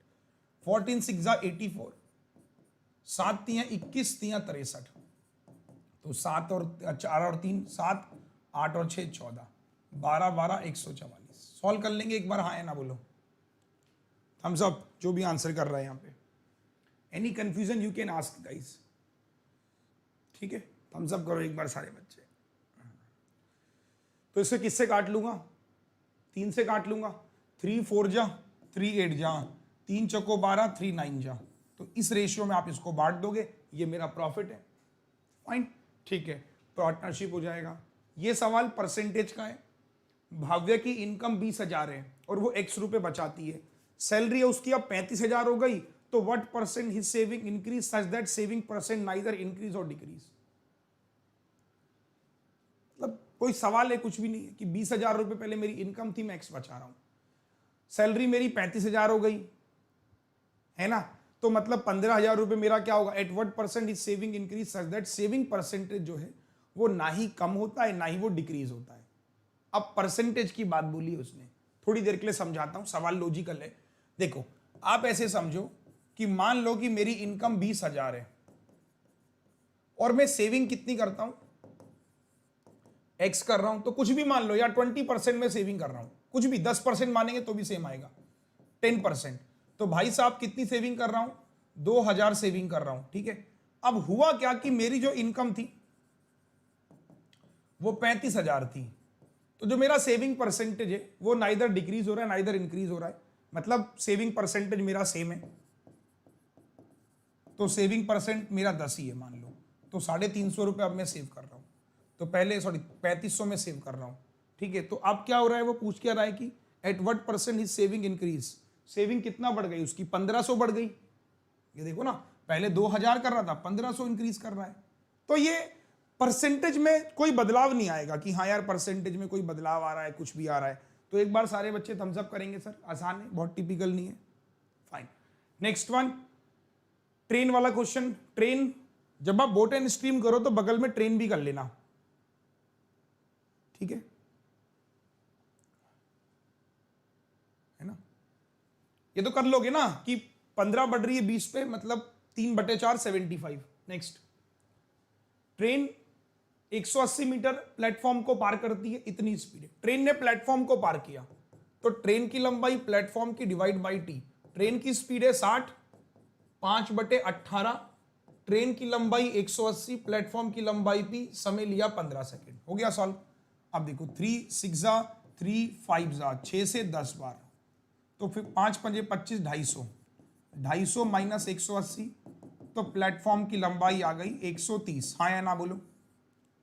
14 6 84, 7 3 21, 3 63। तो 7 और 4 और 3 7, 8 और 6 14, 12 12 144। सॉल्व कर लेंगे एक बार, हाँ या ना बोलो। थम्स अप जो भी आंसर कर रहा है यहाँ पे। Any confusion you can ask guys, ठीक है। थम्स अप करो एक बार सारे बच्चे। तो इसे किससे काट लूंगा, 3 से काट लूंगा। 3 4 जा, 3 8 जा, 3 चौको 12, 3 9 जा। तो इस रेशियो में आप इसको बांट दोगे, ये मेरा प्रॉफिट है। फाइन, ठीक है, पार्टनरशिप हो जाएगा। ये सवाल परसेंटेज का है। भाव्य की इनकम 20,000 है और वो x रुपए बचाती है, सैलरी है उसकी अब 35,000 हो गई, तो what percent his saving increase such that saving percent neither increase और डिक्रीज। मतलब कोई सवाल है, कुछ भी नहीं है कि 20,000 रुपए पहले मेरी इनकम थी, मैं x बचा रहा हूं, सैलरी मेरी 35,000 हो गई है ना, तो मतलब 15,000 रुपए मेरा क्या होगा, at what percent is saving increase such that saving percentage जो है वो ना ही कम होता है ना ही वो डिक्रीज होता है। अब परसेंटेज की बात बोली उसने, थोड़ी देर के लिए समझाता हूं, सवाल लॉजिकल है। देखो आप ऐसे समझो कि मान लो कि मेरी इनकम 20,000 है और मैं सेविंग कितनी करता हूं, x कर रहा हूं, तो कुछ भी मान लो यार 20% में सेविंग कर रहा हूं, कुछ भी 10% मानेंगे तो भी सेम आएगा, 10%। तो भाई साहब कितनी सेविंग कर रहा हूं, 2,000 सेविंग कर रहा हूं, ठीक है। अब हुआ क्या कि मेरी जो इनकम थी वो 35,000 थी, तो जो मेरा सेविंग परसेंटेज है वो नाइदर डिक्रीज हो रहा है नाइदर इंक्रीज हो रहा है, मतलब सेविंग परसेंटेज मेरा सेम है, तो सेविंग परसेंट मेरा 10 ही है मान लो, तो 350 रुपये अब मैं सेव कर रहा हूं, तो पहले 3500 में सेव कर रहा हूं, ठीक है। तो अब क्या हो रहा है, वो पूछ क्या रहा है कि at what percent his saving increase, saving कितना बढ़ गई उसकी, 1500 बढ़ गई। ये देखो ना, पहले 2,000 कर रहा था, 1500 इंक्रीज कर रहा है। तो ये परसेंटेज में कोई बदलाव नहीं आएगा कि हाँ यार परसेंटेज में कोई बदलाव आ रहा है, कुछ भी आ रहा है। तो एक बार सारे बच्चे थम्स अप करेंगे सर, आसान है, बहुत टिपिकल नहीं है। फाइन, नेक्स्ट वन, ट्रेन वाला क्वेश्चन। ट्रेन, जब आप बोट एंड स्ट्रीम करो तो बगल में ट्रेन भी कर लेना, ठीक है ना। ये तो कर लोगे ना कि 15 बढ़ रही है 20 पे, मतलब 3/4 75। नेक्स्ट, ट्रेन 180 मीटर प्लेटफॉर्म को पार करती है, इतनी स्पीड है। ट्रेन ने प्लेटफॉर्म को पार किया, तो ट्रेन की लंबाई प्लेटफॉर्म की डिवाइड बाई टी, ट्रेन की स्पीड है 60, 5/18, ट्रेन की लंबाई 180, प्लेटफॉर्म की लंबाई पी, समय लिया 15 सेकेंड। हो गया सॉल्व। अब देखो 3 6 3 5 6 से 10 बार, तो फिर 5 5 25, 250, 250 माइनस 180, तो प्लेटफॉर्म की लंबाई आ गई 130। हाँ या ना बोलो।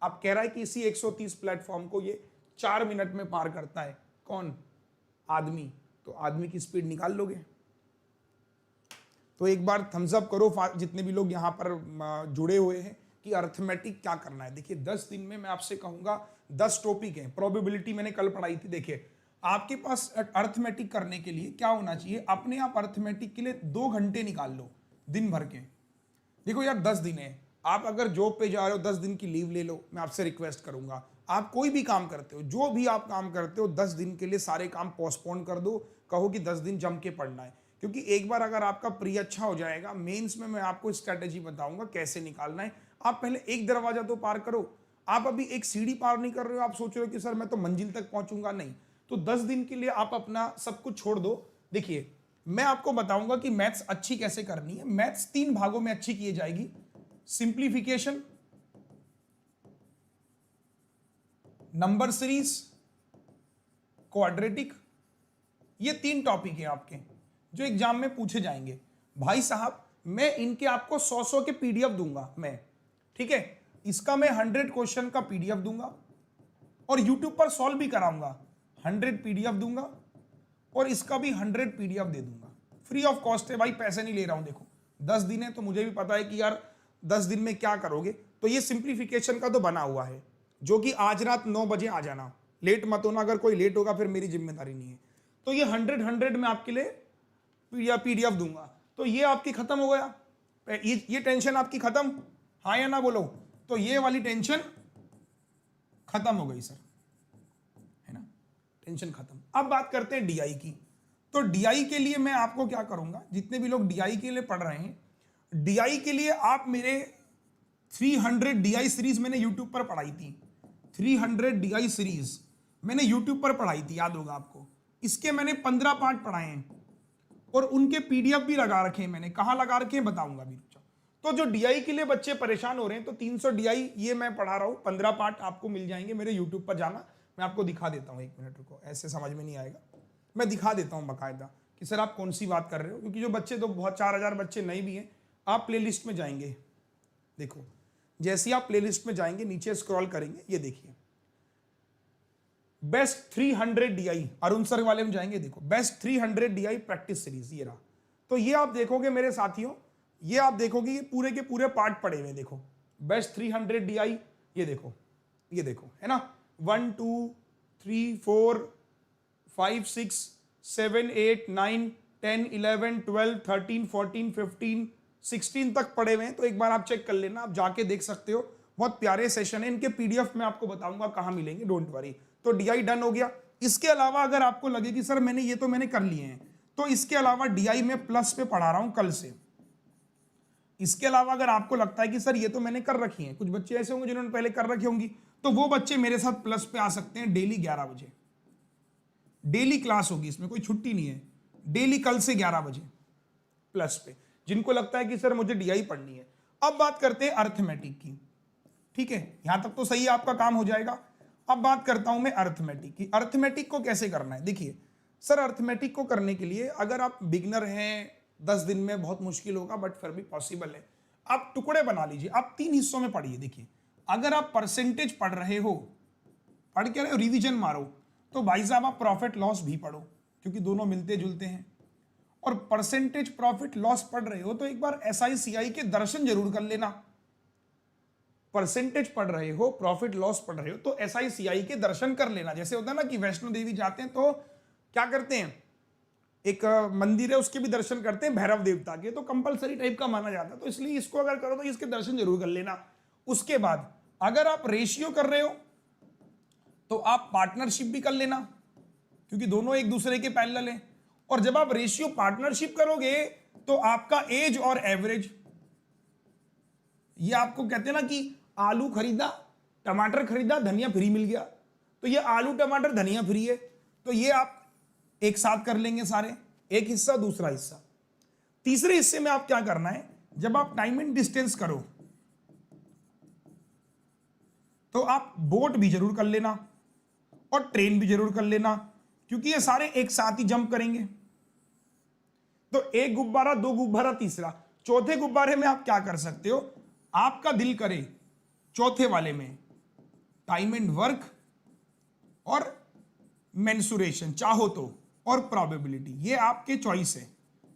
अब कह रहा है कि इसी 130 प्लेटफॉर्म को ये 4 मिनट में पार करता है, कौन, आदमी। तो आदमी की स्पीड निकाल लोगे। तो एक बार थम्स अप करो जितने भी लोग यहाँ पर जुड़े हुए हैं कि अर्थमेटिक क्या करना है। देखिए 10 दिन में मैं आपसे कहूँगा 10 टॉपिक हैं, प्रोबेबिलिटी मैंने कल पढ़ाई थी। देखिए आपके पास अर्थमेटिक करने के लिए क्या होना चाहिए, अपने आप अर्थमेटिक के लिए 2 घंटे निकाल लो दिन भर के। देखो यार 10 दिन है, आप अगर जॉब पे जा रहे हो 10 दिन की लीव ले लो, मैं आपसे रिक्वेस्ट करूंगा। आप कोई भी काम करते हो, जो भी आप काम करते हो, 10 दिन के लिए सारे काम पोस्टपोन कर दो, कहो कि 10 दिन जम के पढ़ना है। क्योंकि एक बार अगर आपका प्री अच्छा हो जाएगा, मेंस में मैं आपको स्ट्रैटेजी बताऊंगा कैसे निकालना है। आप पहले एक दरवाजा तो पार करो। आप अभी एक सीढ़ी पार नहीं कर रहे हो, आप सोच रहे हो कि सर मैं तो मंजिल तक पहुंचूंगा, नहीं। तो 10 दिन के लिए आप अपना सब कुछ छोड़ दो। देखिए मैं आपको बताऊंगा कि मैथ्स अच्छी कैसे करनी है। मैथ्स 3 भागों में अच्छी की जाएगी, सिंप्लीफिकेशन, नंबर सीरीज, क्वाड्रेटिक। ये 3 टॉपिक है आपके जो एग्जाम में पूछे जाएंगे। भाई साहब मैं इनके आपको 100 के पीडीएफ दूंगा मैं, ठीक है। इसका मैं 100 क्वेश्चन का पीडीएफ दूंगा और यूट्यूब पर सॉल्व भी कराऊंगा, 100 पीडीएफ दूंगा और इसका भी 100 पीडीएफ दे दूंगा, फ्री ऑफ कॉस्ट है भाई, पैसे नहीं ले रहा हूं। देखो 10 दिन है तो मुझे भी पता है कि यार 10 दिन में क्या करोगे। तो ये सिंप्लीफिकेशन का तो बना हुआ है, जो कि आज रात 9 बजे आ जाना, लेट मत होना। अगर कोई लेट होगा फिर मेरी जिम्मेदारी नहीं है। तो ये 100 में आपके लिए पीडीएफ दूंगा। तो ये आपकी खत्म हो गया, ये टेंशन आपकी खत्म, हाँ या ना बोलो। तो ये वाली टेंशन खत्म हो गई सर, है ना, टेंशन खत्म। अब बात करते हैं डीआई की। तो डीआई के लिए मैं आपको क्या करूंगा, जितने भी लोग डीआई के लिए पढ़ रहे हैं, डीआई के लिए आप मेरे 300 डीआई सीरीज मैंने यूट्यूब पर पढ़ाई थी, 300 डीआई सीरीज मैंने यूट्यूब पर पढ़ाई थी, याद होगा आपको। इसके मैंने 15 पार्ट पढ़ाए हैं और उनके पीडीएफ भी लगा रखे हैं मैंने। कहाँ लगा रखे हैं बताऊंगा भी। तो जो डीआई के लिए बच्चे परेशान हो रहे हैं, तो 300 डीआई ये मैं पढ़ा रहा हूँ, 15 पार्ट आपको मिल जाएंगे मेरे यूट्यूब पर। जाना, मैं आपको दिखा देता हूँ, 1 मिनट रुको, ऐसे समझ में नहीं आएगा, मैं दिखा देता हूँ बाकायदा कि सर आप कौन सी बात कर रहे हो, क्योंकि जो बच्चे तो बहुत 4000 बच्चे नए भी हैं। आप प्लेलिस्ट में जाएंगे, देखो जैसे ही आप प्लेलिस्ट में जाएंगे नीचे स्क्रॉल करेंगे, ये देखिए बेस्ट 300 DI अरुण सर वाले में जाएंगे, देखो बेस्ट 300 DI प्रैक्टिस सीरीज ये रहा। तो ये आप देखोगे मेरे साथियों, ये आप देखोगे ये पूरे के पूरे पार्ट पड़े हुए, देखो बेस्ट 300 DI, ये देखो है ना, 1 2 3 4 5 6 7 8 9 10 11 12 13 14 15 16 तक पड़े हुए हैं। तो एक बार आप चेक कर लेना, आप जाके देख सकते हो, बहुत प्यारे सेशन है। इनके PDF में आपको बताऊंगा कहां मिलेंगे, डोंट वरी। तो DI डन हो गया। इसके अलावा अगर आपको लगे कि सर मैंने कर लिए हैं, तो इसके अलावा DI में प्लस पे पढ़ा रहा हूं कल से। इसके अलावा अगर आपको लगता है कि सर ये तो मैंने कर रखी है, कुछ बच्चे ऐसे होंगे जिन्होंने पहले कर रखी होंगी, तो वो बच्चे मेरे साथ प्लस पे आ सकते हैं। डेली 11 बजे डेली क्लास होगी, इसमें कोई छुट्टी नहीं है। डेली कल से 11 बजे प्लस पे, जिनको लगता है कि सर मुझे DI पढ़नी है। अब बात करते हैं अर्थमेटिक की, ठीक है, यहां तक तो सही है, आपका काम हो जाएगा। अब बात करता हूं मैं अर्थमेटिक की। अर्थमेटिक को कैसे करना है, देखिए सर अर्थमेटिक को करने के लिए अगर आप बिगनर हैं, 10 दिन में बहुत मुश्किल होगा, बट फिर भी पॉसिबल है। आप टुकड़े बना लीजिए, आप 3 हिस्सों में पढ़िए। देखिए अगर आप परसेंटेज पढ़ रहे हो, पढ़ के रहे हो, रिवीजन मारो, तो भाई साहब आप प्रॉफिट लॉस भी पढ़ो, क्योंकि दोनों मिलते जुलते हैं। और परसेंटेज प्रॉफिट लॉस पढ़ रहे हो तो एक बार SICI के दर्शन जरूर कर लेना। परसेंटेज पढ़ रहे हो, प्रॉफिट लॉस पढ़ रहे हो, तो SICI के दर्शन कर लेना। जैसे होता है ना कि वैष्णो देवी जाते हैं तो क्या करते हैं, एक मंदिर है उसके भी दर्शन करते हैं, भैरव देवता के, तो कंपलसरी टाइप का माना जाता है। तो इसलिए इसको अगर करो तो इसके दर्शन जरूर कर लेना। उसके बाद अगर आप रेशियो कर रहे हो तो आप पार्टनरशिप भी कर लेना, क्योंकि दोनों एक दूसरे के पैरेलल हैं। और जब आप रेशियो पार्टनरशिप करोगे तो आपका एज और एवरेज, ये आपको कहते हैं ना कि आलू खरीदा, टमाटर खरीदा, धनिया फ्री मिल गया, तो ये आलू टमाटर धनिया फ्री है, तो ये आप एक साथ कर लेंगे सारे, एक हिस्सा दूसरा हिस्सा। तीसरे हिस्से में आप क्या करना है, जब आप टाइम एंड डिस्टेंस करो तो आप बोट भी जरूर कर लेना और ट्रेन भी जरूर कर लेना, क्योंकि ये सारे एक साथ ही जंप करेंगे। तो एक गुब्बारा, 2 गुब्बारा, तीसरा, चौथे गुब्बारे में आप क्या कर सकते हो, आपका दिल करे चौथे वाले में टाइम एंड वर्क और मेंसुरेशन चाहो तो, और प्रोबेबिलिटी, ये आपके चॉइस है,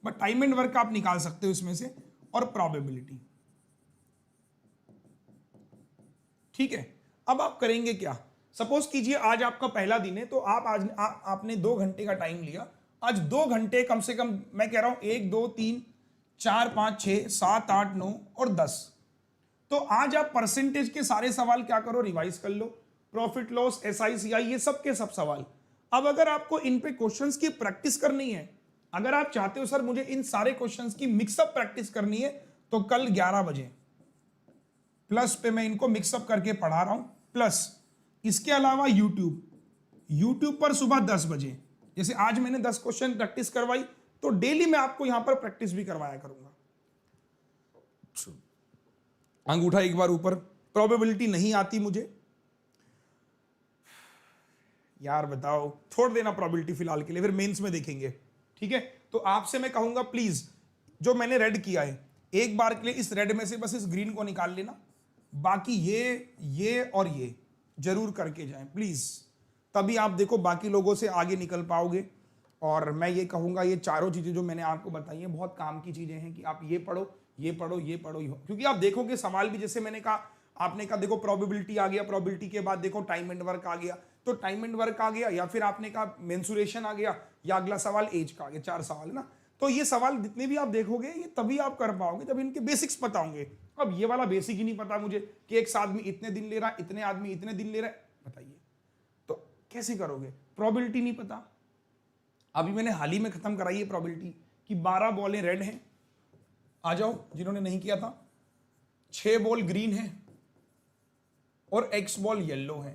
बट टाइम एंड वर्क आप निकाल सकते हो इसमें से, और प्रोबेबिलिटी, ठीक है। अब आप करेंगे क्या, सपोज कीजिए आज आपका पहला दिन है, तो आप आज आपने 2 घंटे का टाइम लिया। आज 2 घंटे कम से कम, मैं कह रहा हूं 1 2 3 4 5 6 7 8 9 और 10, तो आज आप परसेंटेज के सारे सवाल क्या करो, रिवाइज कर लो, प्रॉफिट लॉस, SICI, ये सब के सब सवाल। अब अगर आपको इन पे क्वेश्चंस की प्रैक्टिस करनी है, अगर आप चाहते हो सर मुझे इन सारे क्वेश्चंस की मिक्सअप प्रैक्टिस करनी है, तो कल 11 बजे प्लस पे मैं इनको मिक्सअप करके पढ़ा रहा हूं। प्लस इसके अलावा यूट्यूब पर सुबह 10 बजे, जैसे आज मैंने 10 क्वेश्चन प्रैक्टिस करवाई, तो डेली मैं आपको यहां पर प्रैक्टिस भी करवाया करूंगा। अंगूठा एक बार ऊपर, प्रोबेबिलिटी नहीं आती मुझे, यार बताओ, छोड़ देना प्रोबेबिलिटी फिलहाल के लिए, फिर मेंस में देखेंगे, ठीक है। तो आपसे मैं कहूंगा प्लीज, जो मैंने रेड किया है, एक बार के लिए इस रेड में से बस इस ग्रीन को निकाल लेना, बाकी ये और ये जरूर करके जाएं प्लीज, तभी आप देखो बाकी लोगों से आगे निकल पाओगे। और मैं ये कहूंगा, ये चारों चीजें जो मैंने आपको बताई हैं बहुत काम की चीजें हैं, कि आप ये पढ़ो, ये पढ़ो, ये पढ़ो, क्योंकि आप देखोगे सवाल भी, जैसे मैंने कहा, आपने कहा देखो प्रोबेबिलिटी आ गया, प्रोबेबिलिटी के बाद देखो टाइम एंड वर्क आ गया, तो टाइम एंड वर्क आ गया, या फिर आपने कहा मेंसुरेशन आ गया, या अगला सवाल एज का आ गया, 4 सवाल ना। तो ये सवाल जितने भी आप देखोगे, ये तभी आप कर पाओगे जब इनके बेसिक्स पता होंगे। अब ये वाला बेसिक ही नहीं पता मुझे कि एक आदमी इतने दिन ले रहा है, इतने आदमी इतने दिन ले रहा है, बताइए तो कैसे करोगे। प्रोबेबिलिटी नहीं पता, अभी मैंने हाल ही में खत्म कराई है प्रोबेबिलिटी कि 12 बॉलें रेड हैं, आ जाओ जिन्होंने नहीं किया था, 6 बॉल ग्रीन है और X बॉल येलो है,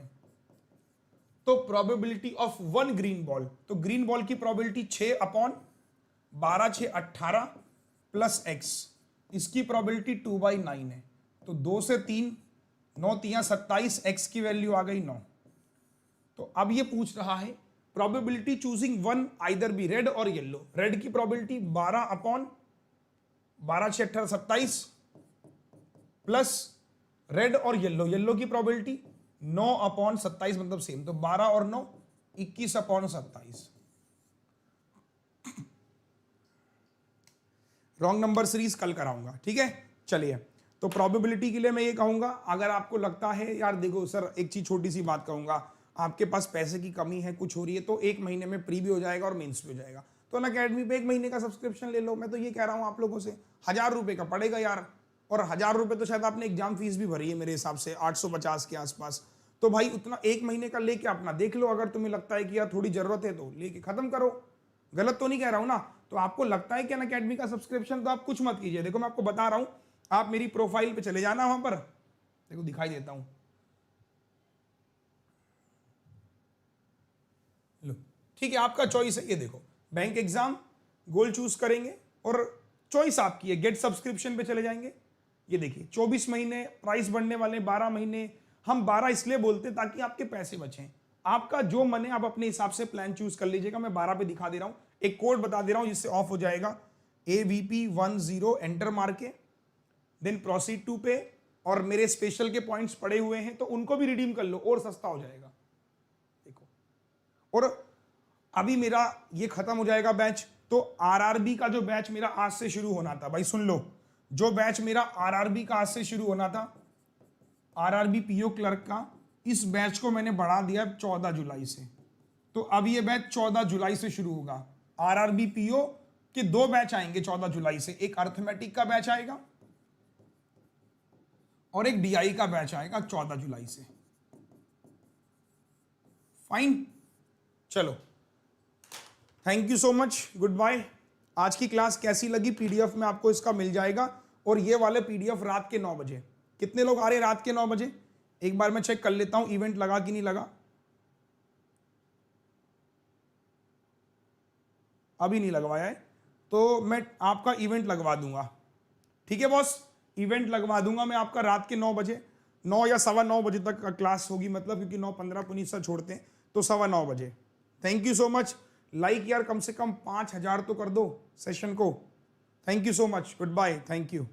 तो प्रोबेबिलिटी ऑफ 1 ग्रीन बॉल, तो ग्रीन बॉल की प्रोबेबिलिटी 6/12, 6 18 प्लस X, इसकी प्रोबेबिलिटी 2/9 है, तो 2 से 3, 9 3 27, X की वैल्यू आ गई 9। तो अब ये पूछ रहा है probability choosing one either B red और येलो। रेड की प्रोबेबिलिटी 12/12 प्लस रेड और येलो, येलो की प्रोबेबिलिटी 9/27 मतलब सेम, तो 12 और 9 21/27। रॉन्ग नंबर सीरीज कल कराऊंगा, ठीक है। चलिए, तो प्रोबेबिलिटी के लिए मैं ये कहूंगा, अगर आपको लगता है यार देखो सर, एक चीज छोटी सी बात कहूंगा, आपके पास पैसे की कमी है, कुछ हो रही है, तो 1 महीने में प्री भी हो जाएगा और मेंस भी हो जाएगा। तो अनअकैडमी पे 1 महीने का सब्सक्रिप्शन ले लो। मैं तो ये कह रहा हूं आप लोगों से, 1000 रुपए का पड़ेगा यार, और 1000 रुपए तो शायद आपने एग्जाम फीस भी भरी है मेरे हिसाब से 850 के आसपास। तो भाई उतना 1 महीने का लेके अपना देख लो, अगर तुम्हें लगता है कि यार थोड़ी जरूरत है तो लेके खत्म करो। गलत तो नहीं कह रहा हूं ना। तो आपको लगता है कि अनअकैडमी का सब्सक्रिप्शन, तो आप कुछ मत कीजिए। देखो मैं आपको बता रहा हूं, आप मेरी प्रोफाइल पे चले जाना, वहां पर देखो दिखाई देता हूं, लो ठीक है, आपका चॉइस है। ये देखो बैंक एग्जाम गोल चूज करेंगे और चॉइस आपकी है। गेट सब्सक्रिप्शन पे चले जाएंगे, ये देखिए 24 महीने प्राइस बढ़ने वाले, 12 महीने। हम 12 इसलिए बोलते हैं ताकि आपके पैसे बचें। आपका जो मन है आप अपने हिसाब से प्लान चूज कर लीजिएगा। मैं 12 पे दिखा दे रहा हूं, एक कोड बता दे रहा हूं जिससे ऑफ हो जाएगा। AVP10 एंटर मार के देन प्रोसीड टू पे, और मेरे स्पेशल के पॉइंट्स पड़े हुए हैं तो उनको भी रिडीम कर लो और सस्ता हो जाएगा। देखो, और अभी मेरा ये खत्म हो जाएगा बैच, तो आरआरबी का जो बैच मेरा आज से शुरू होना था, भाई सुन लो, जो बैच मेरा आरआरबी का आज से शुरू होना था, आरआरबी पीओ क्लर्क का, इस बैच को मैंने बढ़ा दिया 14 जुलाई से। तो अब ये बैच 14 जुलाई से शुरू होगा। आरआरबी पीओ के 2 बैच आएंगे 14 जुलाई से, एक अर्थमेटिक का बैच आएगा और एक डीआई का बैच आएगा 14 जुलाई से। फाइन, चलो thank you so much, good bye. आज की क्लास कैसी लगी पीडीएफ में आपको इसका मिल जाएगा, और ये वाले पीडीएफ रात के 9 बजे। कितने लोग आ रहे हैं रात के 9 बजे? एक बार मैं चेक कर लेता हूं इवेंट लगा कि नहीं लगा। अभी नहीं लगवाया है तो मैं आपका इवेंट लगवा दूंगा, ठीक है बॉस। इवेंट लगवा दूंगा मैं आपका रात के 9 बजे, 9 या 9:15 बजे तक का क्लास होगी, मतलब क्योंकि 9:15 पुनीत सर छोड़ते हैं, तो 9:15 बजे। Thank you so much. Like यार कम से कम 5000 तो कर दो सेशन को। Thank you so much, good bye, thank you.